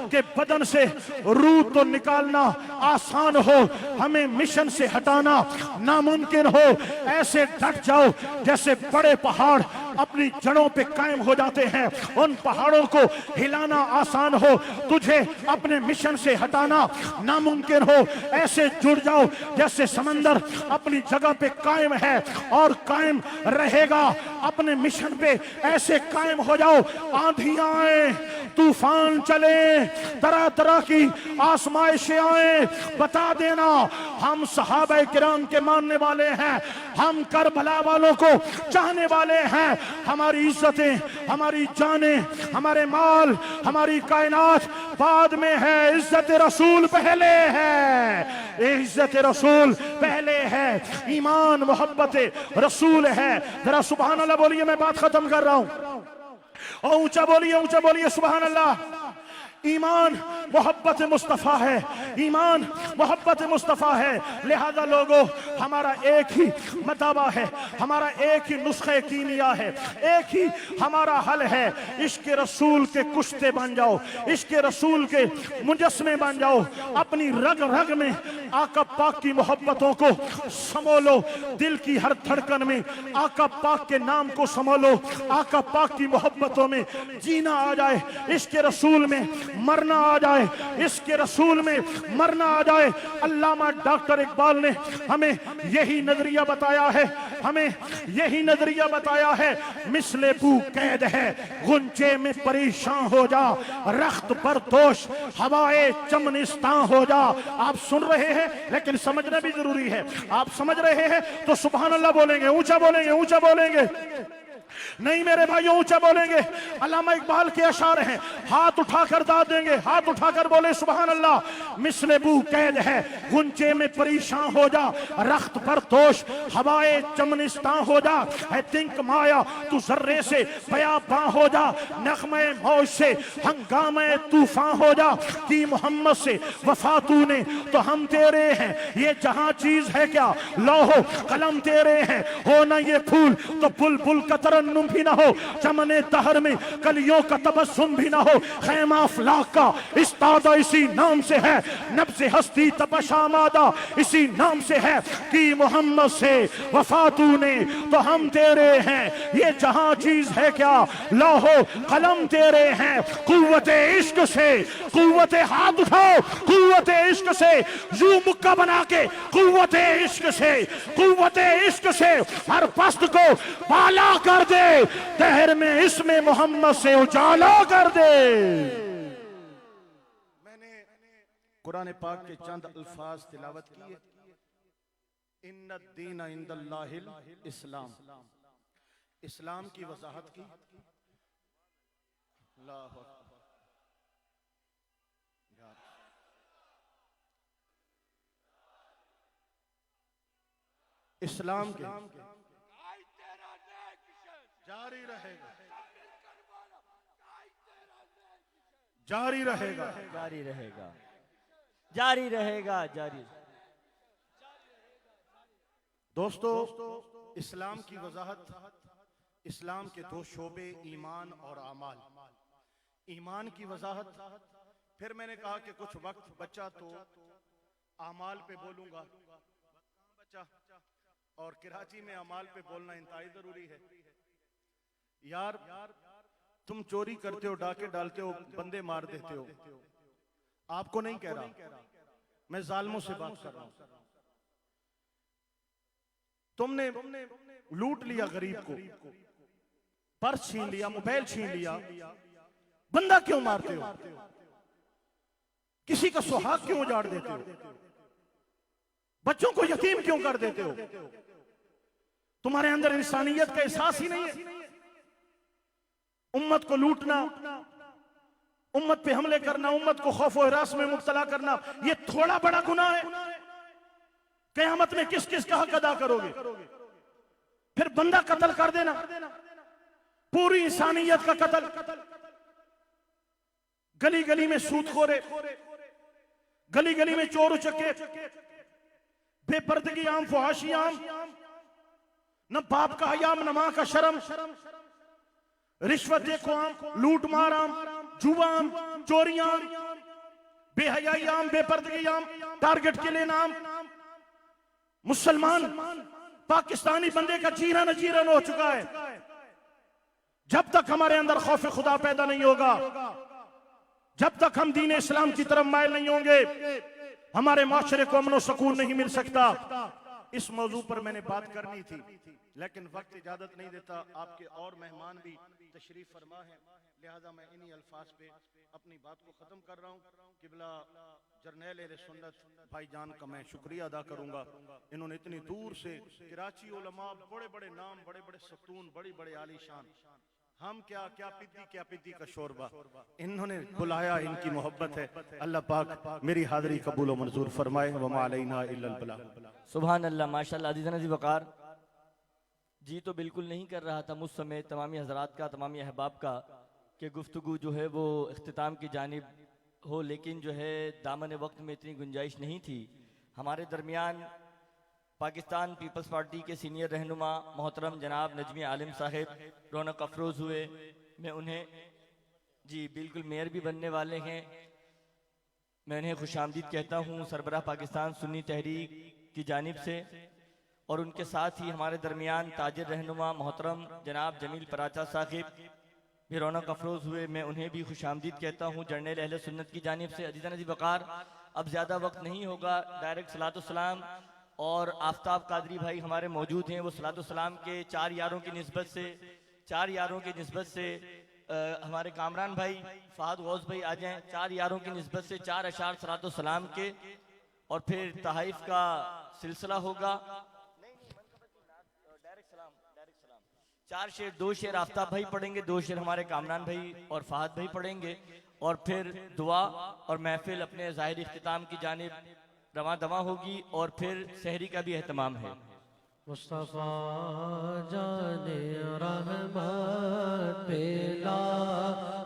कि बदन से रूह तो निकालना आसान हो, हमें मिशन से हटाना नामुमकिन हो। ऐसे डट जाओ जैसे बड़े पहाड़ अपनी जड़ों पे कायम हो जाते हैं, उन पहाड़ों को हिलाना आसान हो, तुझे अपने मिशन से हटाना नामुमकिन हो। ऐसे जुड़ जाओ जैसे समंदर अपनी जगह पे कायम है और कायम रहेगा, अपने मिशन पे ऐसे कायम हो जाओ। आंधियां आए, तूफान चले, तरह तरह की आजमाइशें आए, बता देना हम सहाबा किराम के मानने वाले हैं, हम करबला वालों को चाहने वाले हैं। हमारी इज्जतें, हमारी जानें, हमारे माल, हमारी कायनात बाद में है, इज्जत रसूल पहले है। इज्जत रसूल पहले है, ईमान मोहब्बत रसूल है। जरा सुभान अल्लाह बोलिए, मैं बात खत्म कर रहा हूं। और ऊंचा बोलिए सुभान अल्लाह। ईमान मोहब्बत मुस्तफ़ा है, ईमान मोहब्बत मुस्तफ़ा है। लिहाजा लोगों, हमारा एक ही मताबा है, हमारा एक ही नुस्खे कीमिया है, एक ही हमारा हल है। इश्क रसूल के कुश्ते बन जाओ, इश्क रसूल के मुजस्मे बन जाओ। अपनी रग रग में आका पाक की मोहब्बतों को समोलो, दिल की हर धड़कन में आका पाक के नाम को समोलो, आका पाक की मोहब्बतों में जीना आ जाए, इश्क रसूल में मरना आ जाए, इसके रसूल में मरना आ जाए। अल्लामा डॉक्टर इकबाल ने हमें यही नजरिया बताया है, हमें यही नजरिया बताया है। मिसले बू कैद है, गुंजे में परेशान हो जा, रख्त पर दोष हवाए चमनिस्तान हो जा। आप सुन रहे हैं लेकिन समझना भी जरूरी है। आप समझ रहे हैं तो सुभान अल्लाह बोलेंगे, ऊंचा बोलेंगे, ऊंचा बोलेंगे। नहीं मेरे भाइयों, ऊंचा बोलेंगे। अल्लामा इकबाल के अशार हैं, हाथ उठाकर दाद देंगे, हाथ उठाकर बोले सुभान अल्लाह। मिसले बू कैद है, गुंजे में परेशान हो जा, रख्त पर दोष हवाए चमनिस्तान हो जा। है तिंक माया तू जर्रे से बयाबां हो जा, नगमे मौज से हंगामे तूफान हो जा। की मोहम्मद से वफा तूने तो हम तेरे हैं, ये जहां चीज है क्या लौहो कलम तेरे हैं। हो ना ये फूल तो बुलबुल का तरन्नुम भी ना हो, चमने तहर में कलियों का तबस्सुम भी ना हो। खैमा अफलाक का इस्तादा इसी नाम से है, नब्ज़े हस्ती तपशामादा इसी नाम से है। कि मोहम्मद से वफा तूने तो हम तेरे हैं, ये जहां चीज है क्या लौहो कलम तेरे हैं। कुव्वते इश्क से, कुव्वते हाथ उठाओ, कुव्वते इश्क से यूं मुक्का बना के, कुव्वते इश्क से, कुव्वते इश्क से हर पस्त को पाला कर दे, दहर में इसमें मोहम्मद से उजाला कर दे। मैंने कुरान पाक के चंद अल्फाज तिलावत किए। इन्नद्दीन इंदल्लाहिल इस्लाम, इस्लाम की वजाहत की। अल्लाहु अकबर। इस्लाम के जारी रहेगा, जारी रहेगा, जारी रहेगा, जारी रहेगा, जारी। दोस्तों, इस्लाम की वजाहत, इस्लाम के दो शोबे ईमान और अमाल। ईमान की वजाहत, फिर मैंने कहा कि कुछ वक्त बचा तो अमाल पे बोलूंगा, बचा और कराची में अमाल पे बोलना इंतहाई जरूरी है। यार तुम चोरी करते हो, डाके डालते हो, बंदे मार देते हो, आपको नहीं कह रहा, मैं जालिमों से बात कर रहा हूं। तुमने लूट लिया गरीब को, पर्स छीन लिया, मोबाइल छीन लिया, बंदा क्यों मारते हो? किसी का सुहाग क्यों उजाड़ देते हो? बच्चों को यतीम क्यों कर देते हो? तुम्हारे अंदर इंसानियत का एहसास ही नहीं है। उम्मत को लूटना, उम्मत पे हमले करना, उम्मत को खौफ और हिरास में मुब्तला करना, ये थोड़ा बड़ा गुनाह है। क़यामत में किस किस का हक अदा करोगे? फिर बंदा कत्ल कर देना, पूरी इंसानियत का कत्ल। गली गली में सूदखोरे, गली गली में चोर उचक्के, बेपर्दगी आम, फुहाशी आम, न बाप का हयाम न मां का शर्म, रिश्वत देखो आम, लूट मार आम, जुआ आम, चोरियां आम, बेहयाई आम, बेपर्दगी आम, टारगेट के लिए नाम। मुसलमान पाकिस्तानी बंदे का जीना नजीरन हो चुका है। जब तक हमारे अंदर खौफ खुदा पैदा नहीं होगा, जब तक हम दीन इस्लाम की तरफ माइल नहीं होंगे, हमारे माशरे को अमन और सुकून नहीं मिल सकता। इस मौजू पर मैंने बात करनी थी, लेकिन वक्त इजाजत नहीं देता। आपके और मेहमान भी तशरीफ फरमा है, लिहाजा मैं इन्हीं अल्फाज पे अपनी बात को खत्म कर रहा हूँ। किबला जर्नैल सुन्नत भाईजान का मैं शुक्रिया अदा करूंगा। इन्होंने इतनी दूर से कराची उलमा, बड़े बड़े नाम, बड़े बड़े सतून, बड़ी बड़े आलीशान, हम क्या पिद्दी का शोरबा, इन्होंने बुलाया, इनकी मोहब्बत है। अल्लाह पाक मेरी हाज़री कबूल व मंजूर फरमाए। वमा अलैना इल्लल बलाग। सुभान अल्लाह, माशाअल्लाह। अज़ीज़ान अज़ीज़ वक़ार जी तो बिल्कुल नहीं कर रहा था मुझ समय तमामी हज़रात का, तमामी अहबाब का, कि गुफ्तगू जो है वो इख्तिताम की जानिब हो, लेकिन जो है दामन वक्त में इतनी गुंजाइश नहीं थी। हमारे दरमियान पाकिस्तान पीपल्स पार्टी के सीनियर रहनुमा मोहतरम जनाब नजमी आलिम साहिब रौनक अफरोज़ हुए। मैं उन्हें जी बिल्कुल मेयर भी बनने वाले हैं, मैं उन्हें खुशामदीद कहता हूँ सरबराह पाकिस्तान सुन्नी तहरीक की जानिब से। और उनके साथ ही हमारे दरमियान ताजिर रहनुमा मोहतरम जनाब जमील पराचा साहिब भी रौनक अफरोज़ हुए, मैं उन्हें भी खुशामदीद कहता हूँ जर्नैल अहले सुन्नत की जानिब से। अज़ीज़ान अज़ीज़ वक़ार, अब ज़्यादा वक्त नहीं होगा, डायरेक्ट सलातो-सलाम और आफ्ताब कादरी भाई हमारे मौजूद हैं। वो सलातो-सलाम के चार यारों की निस्बत से हमारे कामरान भाई फ़हद गौस भाई आ जाएं, चार यारों की निस्बत से 4 अशार सलातो-सलाम के, और फिर तहाइफ का सिलसिला होगा। 4 शेर, 2 शेर आफ्ताब भाई पढ़ेंगे, 2 शेर हमारे कामरान भाई और फ़हद भाई पढ़ेंगे, और फिर दुआ और महफिल अपने ज़ाहिर इख्तिताम की जानिब रवां दवा होगी, और फिर सहरी का भी एहतमाम है। मुस्तफा जाने रहमत पेला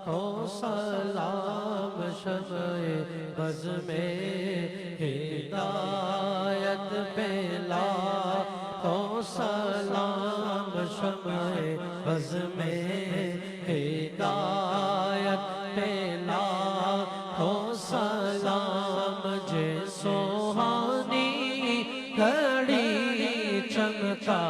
हो सलाम, शमे बज़ में हिदायत पेला हो सलाम, शमे बज़ में हिदायत पेला हो सलाम। जे सुहानी घड़ी चमका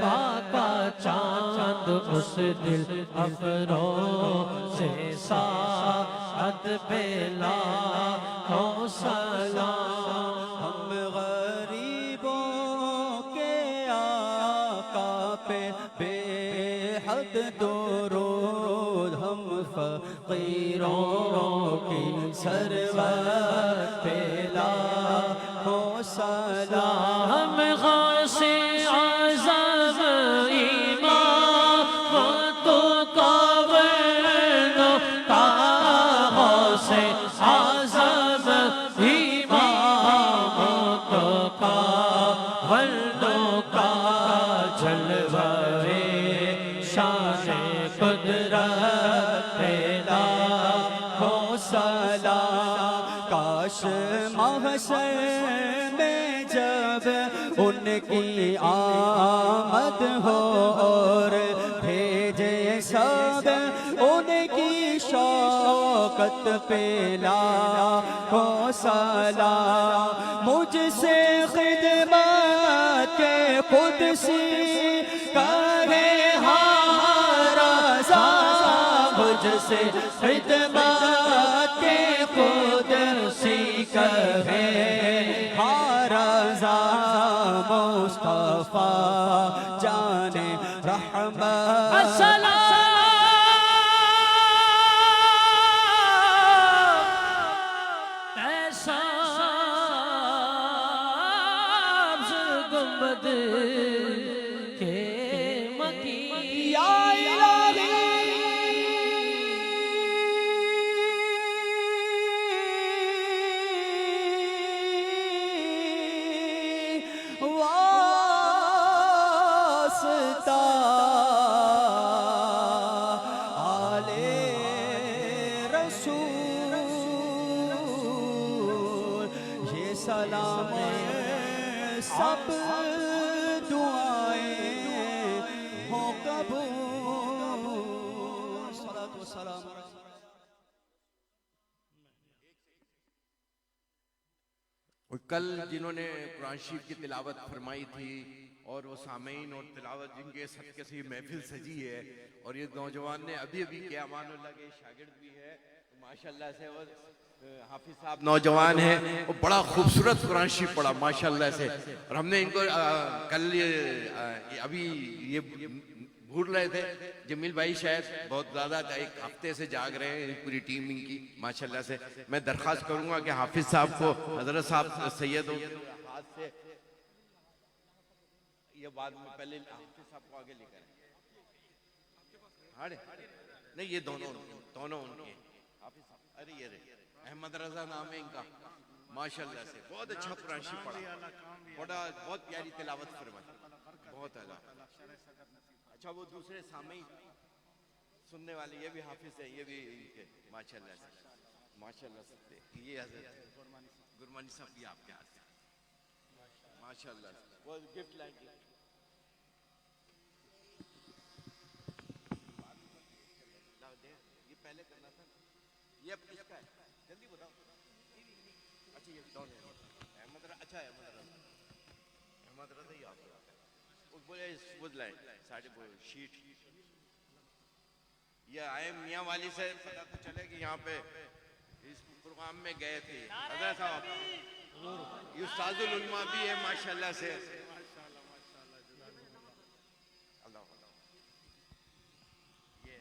पाका चांद, उस दिल अफरों से साथ बेला हो सलाम। हम गरीबों के आका पे बेहद दुरूद, हम फकीरों की सरवत पेला हो सलाम। हम गौसे आज़म इमाम तो कावनो का, गौसे आज़म इमाम तो कावनो का, जलवाए शान कुदरत पेला हो सलाम। काश महशर में जब उनकी आमद हो, और भेजे सब उनकी शौकत पेला हो सलाम। मुझसे खिदमत के कुदसी करे हारज़ा, मुझसे खिदमत के कुदसी कहे हारज़ा। मुस्तफा जाने रहमत गुंबद के मकी या इलाही। वास्ता आले रसूल, ये सलाम सब दुआएं हो कबूल। सलात व सलाम। और कल जिन्होंने कुरान शरीफ की तिलावत फरमाई थी, और वो सामीन और तिलावत जिनके सदक़े से महफिल सजी है, और ये नौजवान ने अभी अभी क्या मानुल्लाह के शागिर्द भी है, तो माशाल्लाह से वो हाफिज साहब नौजवान हैं, वो बड़ा खूबसूरत कुरान शरीफ पढ़ा माशाल्लाह से। और हमने इनको कल अभी ये भूल रहे थे, जमील भाई शायद बहुत ज़्यादा एक हफ्ते से जाग रहे हैं, पूरी टीम इनकी माशाल्लाह से। मैं दरख्वास्त करूंगा कि हाफिज साहब को हजरत साहब सैयद हाथ से ये बाद में पहले हाफिज साहब को आगे लेकर आए। नहीं ये दोनों उनके हाफिज साहब, अरे ये अहमद रजा नाम है इनका, माशाल्लाह से बहुत अच्छा कुरान शरीफ पढ़ा, बहुत प्यारी तिलावत फरमाई, बहुत आला। अच्छा वो दूसरे सामने सुनने वाले ये भी हाफिज है, ये भी इनके माशाल्लाह से। ये हज़रत गुरमानी साहब भी आपके हाथ से माशाल्लाह से, वो गिफ्ट लाएंगे। ये पहले करना था, ये अब किसका है जल्दी बताओ। अच्छा ये अहमद रजा ही आप बोले वो लाए साढ़े शीट। ये आए मियाँ वाली से पता तो चले कि यहाँ पे इस प्रोग्राम में गए थे हज़रत साहब, ये उस्ताजुल उलमा भी है माशाल्लाह से। अल्लाह ये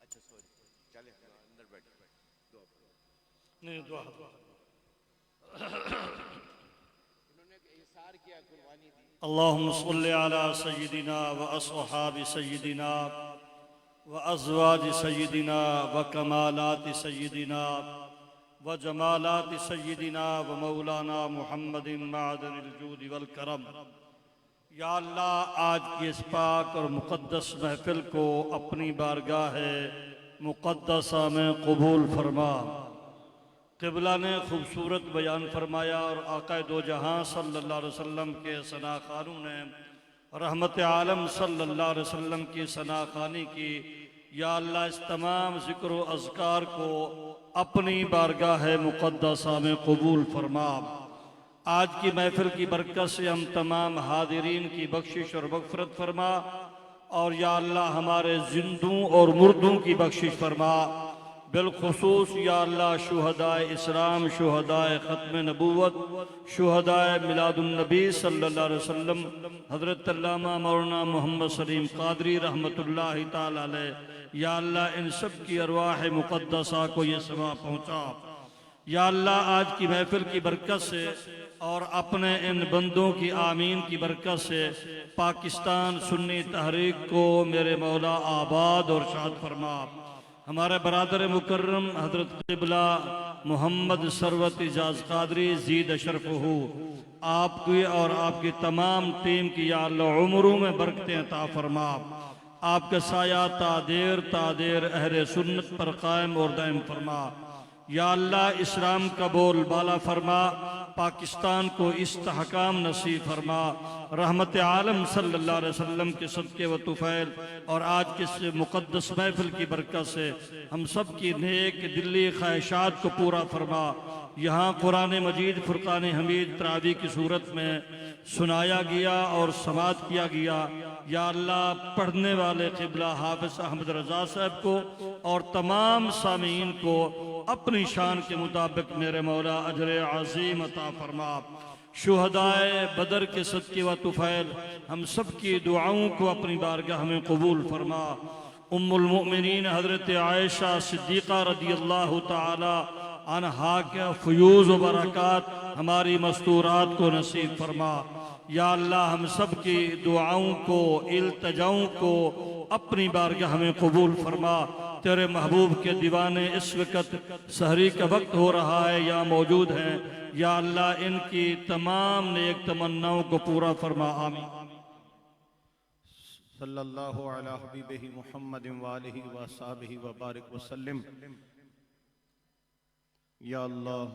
अच्छा सॉरी चले अंदर बैठ नहीं दुआ इन्होंने इसार किया, कुर्बानी दी। अल्लाहुम्मा सल्लि अला सय्यिदिना व अस्हाबि सय्यिदिना व अज़वाजि सय्यिदिना व कमालाति सय्यिदिना व जमालाति सय्यिदिना व मौलाना मुहम्मदिन मादनिल जूदि वल करम। या अल्लाह आज की इस पाक और मुक़द्दस महफिल को अपनी बारगाह मुक़द्दसा में कबूल फरमा। क़िबला ने खूबसूरत बयान फरमाया और आक़ा दो जहां सल्लल्लाहु अलैहि वसल्लम के सना खानों ने रहमत आलम सल्लल्लाहु अलैहि वसल्लम की सना खानी की। या अल्लाह इस तमाम ज़िक्र व अज़कार को अपनी बारगाह मुक़द्दसा में कबूल फरमा। आज की महफिल की बरकत से हम तमाम हादिरीन की बख्शिश और मग़फ़िरत फरमा, और या अल्लाह हमारे जिंदों और मुर्दों की बख्शिश फरमा। बिलखुसूस या अल्लाह शुहदाए इस्लाम, शुहदाए ख़त्म नबूवत, शुहदाए मिलादुन्नबी सल्लल्लाहु अलैहि वसल्लम हज़रत अल्लामा मौलाना मोहम्मद सलीम क़ादरी रहमतुल्लाहि ताला अलैह, या अल्लाह इन सब की अरवाह मुक़द्दसा को ये समा पहुँचा। या अल्लाह आज की महफिल की बरकत से और अपने इन बंदों की आमीन की बरकत से पाकिस्तान सुन्नी तहरीक को मेरे मौला आबाद और शाद फरमा। हमारे बरादर मुकर्रम हजरत क़िबला मोहम्मद सरवत इजाज़ क़ादरी ज़ीद अशरफ हो, आपकी और आपकी तमाम टीम की या अल्लाह उम्रों में बरकतें अता फरमा। आपका साया तादेर तादेर अहले सुन्नत पर कायम और दायम फरमा। या अल्लाह इस्लाम का बोल बाला फरमा, पाकिस्तान को इस्तेहकाम नसीब फरमा। रहमत आलम सल्लल्लाहु अलैहि वसल्लम के सदक़े व तुफ़ैल और आज के इस मुक़द्दस महफिल की बरकत से हम सब की नेक दिली ख्वाहिशात को पूरा फरमा। यहाँ कुरान मजीद फ़ुरक़ान हमीद तरावी की सूरत में सुनाया गया और समात किया गया। या अल्लाह पढ़ने वाले क़िबला हाफ़िज़ अहमद रज़ा साहब को और तमाम सामीन को अपनी शान के मुताबिक मेरे मौला अजर अज़ीम अता फरमा। शुहदाए बदर के सदक़े व तुफ़ैल हम सब की दुआओं को अपनी बारगाह में कबूल फरमा। उम्मुल मोमिनीन हज़रत आयशा सिद्दीक़ा रदियल्लाहु ताला अन्हा के फ़यूज़ व बरक़ात हमारी मस्तूरात को नसीब फरमा। या अल्लाह हम सब की दुआओं को इल्तिजाओं को अपनी बारगाह में कबूल फरमा। तेरे महबूब के दीवाने इस वक़्त सहरी का वक्त हो रहा है या मौजूद हैं। या अल्लाह इनकी तमाम नेक तमन्नाओं को पूरा फरमा। आमीन। सल्लल्लाहु अला हबीबिही मुहम्मदिन व आलिहि व अस्हाबिही व बारिक वसल्लम। या अल्लाह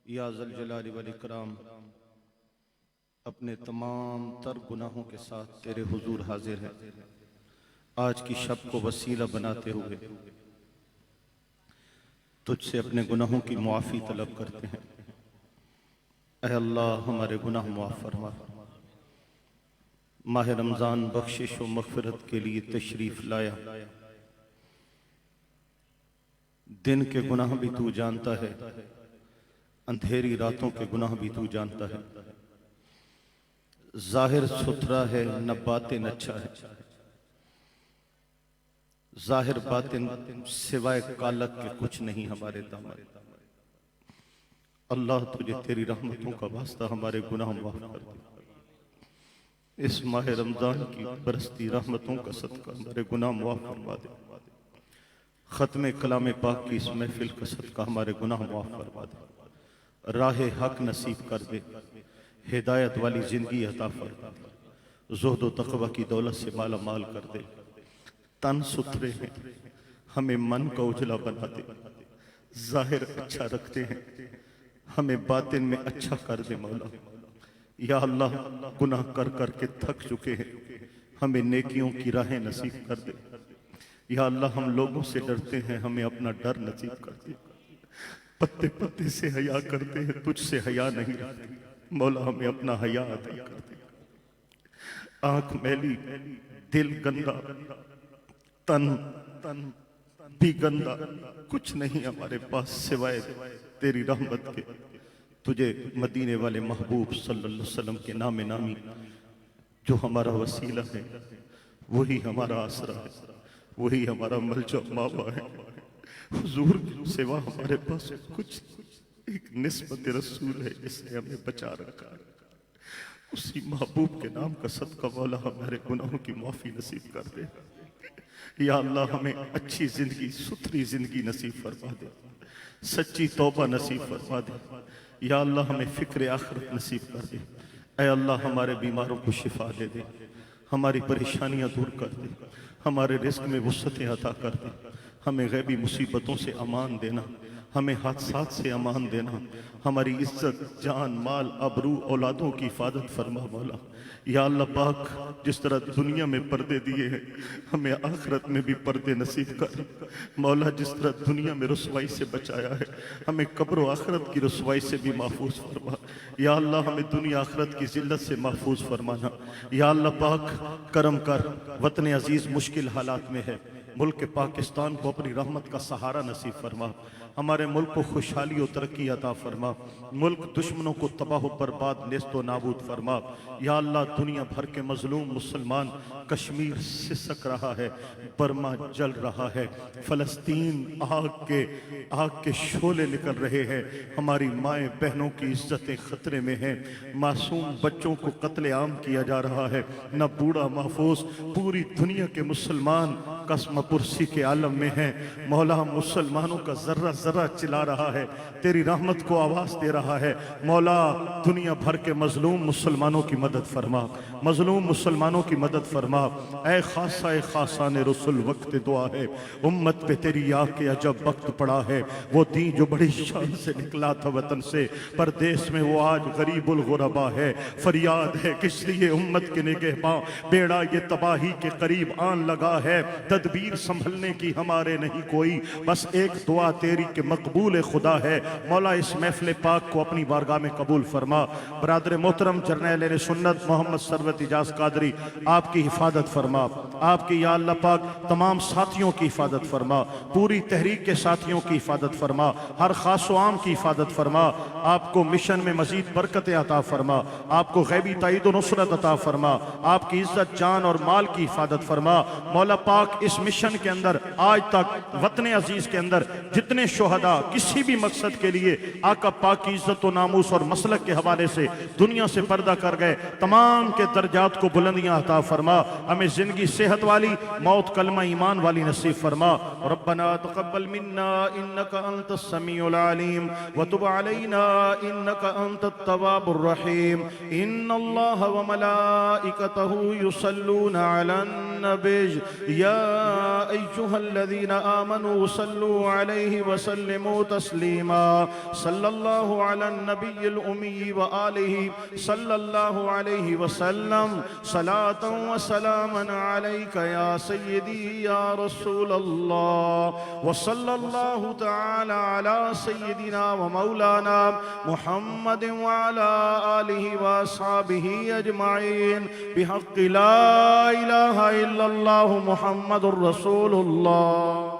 या ज़ल जलाली वल इकराम, अपने तमाम तर गुनाहों के साथ तेरे हुजूर हाजिर है। आज की शब को वसीला बनाते हुए तुझसे अपने गुनाहों की मुआफ़ी तलब करते हैं। ऐ अल्लाह हमारे गुनाह मुआफ़ फरमा। माह रमज़ान बख्शिश व मग़फ़िरत के लिए तशरीफ़ लाया। दिन के गुनाह भी तू जानता है, अंधेरी रातों के गुनाह भी तू जानता है। जाहिर सुथरा है न बातिन अच्छा है, जाहिर बातिन सिवाय कालक के कुछ नहीं हमारे दामन। अल्लाह तुझे तेरी रहमतों का वास्ता हमारे गुनाह माफ कर दे। इस माह रमजान की बरसती रहमतों का सदका हमारे गुनाह माफ फरमा दे। खत्म कलाम पाक की इस महफिल का सदका हमारे गुनाह माफ फरमा दे। राह हक नसीब कर दे, हिदायत वाली जिंदगी अता फरमा दे। ज़ुहद व तक़वा की दौलत से माला माल कर दे। तन सुथरे हैं, हमें मन का उजला बना दे। जाहिर अच्छा रखते हैं, हमें बातिन में अच्छा कर दे मौला। या अल्लाह, गुनाह कर कर के थक चुके हैं, हमें नेकियों की राहें नसीब कर दे। या अल्लाह, हम लोगों से डरते हैं, हमें अपना डर नसीब कर दे। पत्ते पत्ते से हया करते हैं, तुझसे हया नहीं रखते। मौला, हमें अपना हया अदा कर दे। आंख मैली, दिल गंदा, तन भी गंदा, कुछ नहीं हमारे पास सिवाय तेरी रहमत के। तुझे मदीने वाले महबूब सल्लल्लाहु अलैहि वसल्लम के नाम नामी जो हमारा वसीला है, वही हमारा आसरा है, वही हमारा मलजा मावा है। हुजूर के सिवा हमारे पास कुछ एक निस्बत रसूल है जिसने हमें बचा रखा है। उसी महबूब के नाम का सदका मौला हमारे गुनाहों की माफी नसीब कर दे। या अल्लाह, हमें अच्छी जिंदगी, सुथरी जिंदगी नसीब फरमा दे। सच्ची तौबा नसीब फरमा दे। या अल्लाह, हमें फिक्र आखिरत नसीब कर दे। ऐ अल्लाह, हमारे बीमारों को शिफा दे दे, हमारी परेशानियां दूर कर दे, हमारे रिस्क में वुसअतें अता कर दे, हमें गैबी मुसीबतों से अमान देना, हमें हादसात से अमान देना, हमारी इज्जत, जान, माल, अबरू, औलादों की हिफाजत फरमा मौला। या अल्लाह पाक, जिस तरह दुनिया में पर्दे दिए हैं, हमें आखिरत में भी पर्दे नसीब कर मौला। जिस तरह दुनिया में रुसवाई से बचाया है, हमें कब्र व आखिरत की रुसवाई से भी महफूज फरमा। या अल्लाह, हमें दुनिया आखिरत की जिल्लत से महफूज फरमाना। या अल्लाह पाक, करम कर। वतन अजीज मुश्किल हालात में है, मुल्क पाकिस्तान को अपनी रहमत का सहारा नसीब फरमा। हमारे मुल्क को खुशहाली और तरक्की अता फरमा। मुल्क दुश्मनों को तबाह बर्बाद, नेस्त व नाबूद फरमा। या अल्लाह, दुनिया भर के मजलूम मुसलमान, कश्मीर सिसक रहा है, बर्मा जल रहा है, फलस्तीन आग के शोले निकल रहे हैं, हमारी माएँ बहनों की इज्जतें खतरे में हैं, मासूम बच्चों को कत्ले आम किया जा रहा है, न बूढ़ा महफूज। पूरी दुनिया के मुसलमान कसम पुरसी के आलम में हैं। मौला, मुसलमानों का जर्रा जर्रा चिल्ला रहा है, तेरी रहमत को आवाज दे रहा है। मौला, दुनिया भर के मजलूम मुसलमानों की मदद फरमा, मजलूम मुसलमानों की मदद फरमा। ऐ खासा ने रसूल, वक्त दुआ है, उम्मत पे तेरी याद के अजब वक्त पड़ा है। वो दीन जो बड़ी शान से निकला था वतन से, परदेश में वो आज गरीबुल गुरबा है। फरियाद है किस लिए उम्मत के निगहबां, बेड़ा ये तबाही के करीब आन लगा है। तदबीर संभलने की हमारे नहीं कोई, बस एक दुआ तेरी के मकबूल खुदा है। मौला, इस महफिल पाक को अपनी बारगाह में कबूल फरमा। बरादर मोहतरम जर्नैल सुन्नत मोहम्मद सरवत इजाज कादरी, आपकी हिफाजत फरमा। आपकी या अल्लाह पाक तमाम साथियों की हिफाजत फरमा, पूरी तहरीक के साथियों की हिफाजत फरमा, हर खास व आम की हिफाजत फरमा। आपको मिशन में मजीद बरकत अता फरमा, आपको गैबी ताईद व नुसरत अता फरमा, आपकी इज्जत, जान और माल की हिफाजत फरमा। मौला पाक, इस मिशन के अंदर आज तक वतन अजीज के अंदर जितने शोहदा किसी भी मकसद के लिए आका पाक की इज्जत व नामूस और मसलक के हवाले से दुनिया से पर्दा कर गए, तमाम के दर्जात को बुलंदियां अता फरमा। हमें जिंदगी सेहत वाली, मौत कलमा ईमान वाली नसीब फरमा। रब्बना तक़ब्बल मिन्ना इन्नका अंतस समीउल अलीम व तुब अलैना इन्नका अंतत तव्वाबुर रहीम। इन्नल्लाह व मलाइकतहु युसल्लूना अलन नबी या अय्युहल्लज़ीन आमनू सल्लु अलैहि वसल्लिमू तस्लीमा सल्लल्लाहु अला नबिय्यिल उम्मी व आलिहि सल्लल्लाहु अलैहि वसल्लम सलातन व सलामन अलैका या सय्यदी या रसूल अल्लाह व सल्लल्लाहु तआला अला सय्यदिना व मौलाना मुहम्मद व अला आलिहि व अस्हाबिहि अजमाइन बिहक़्क़ि ला इलाहा इल्लल्लाह मुहम्मदुर रसूलुल्लाह।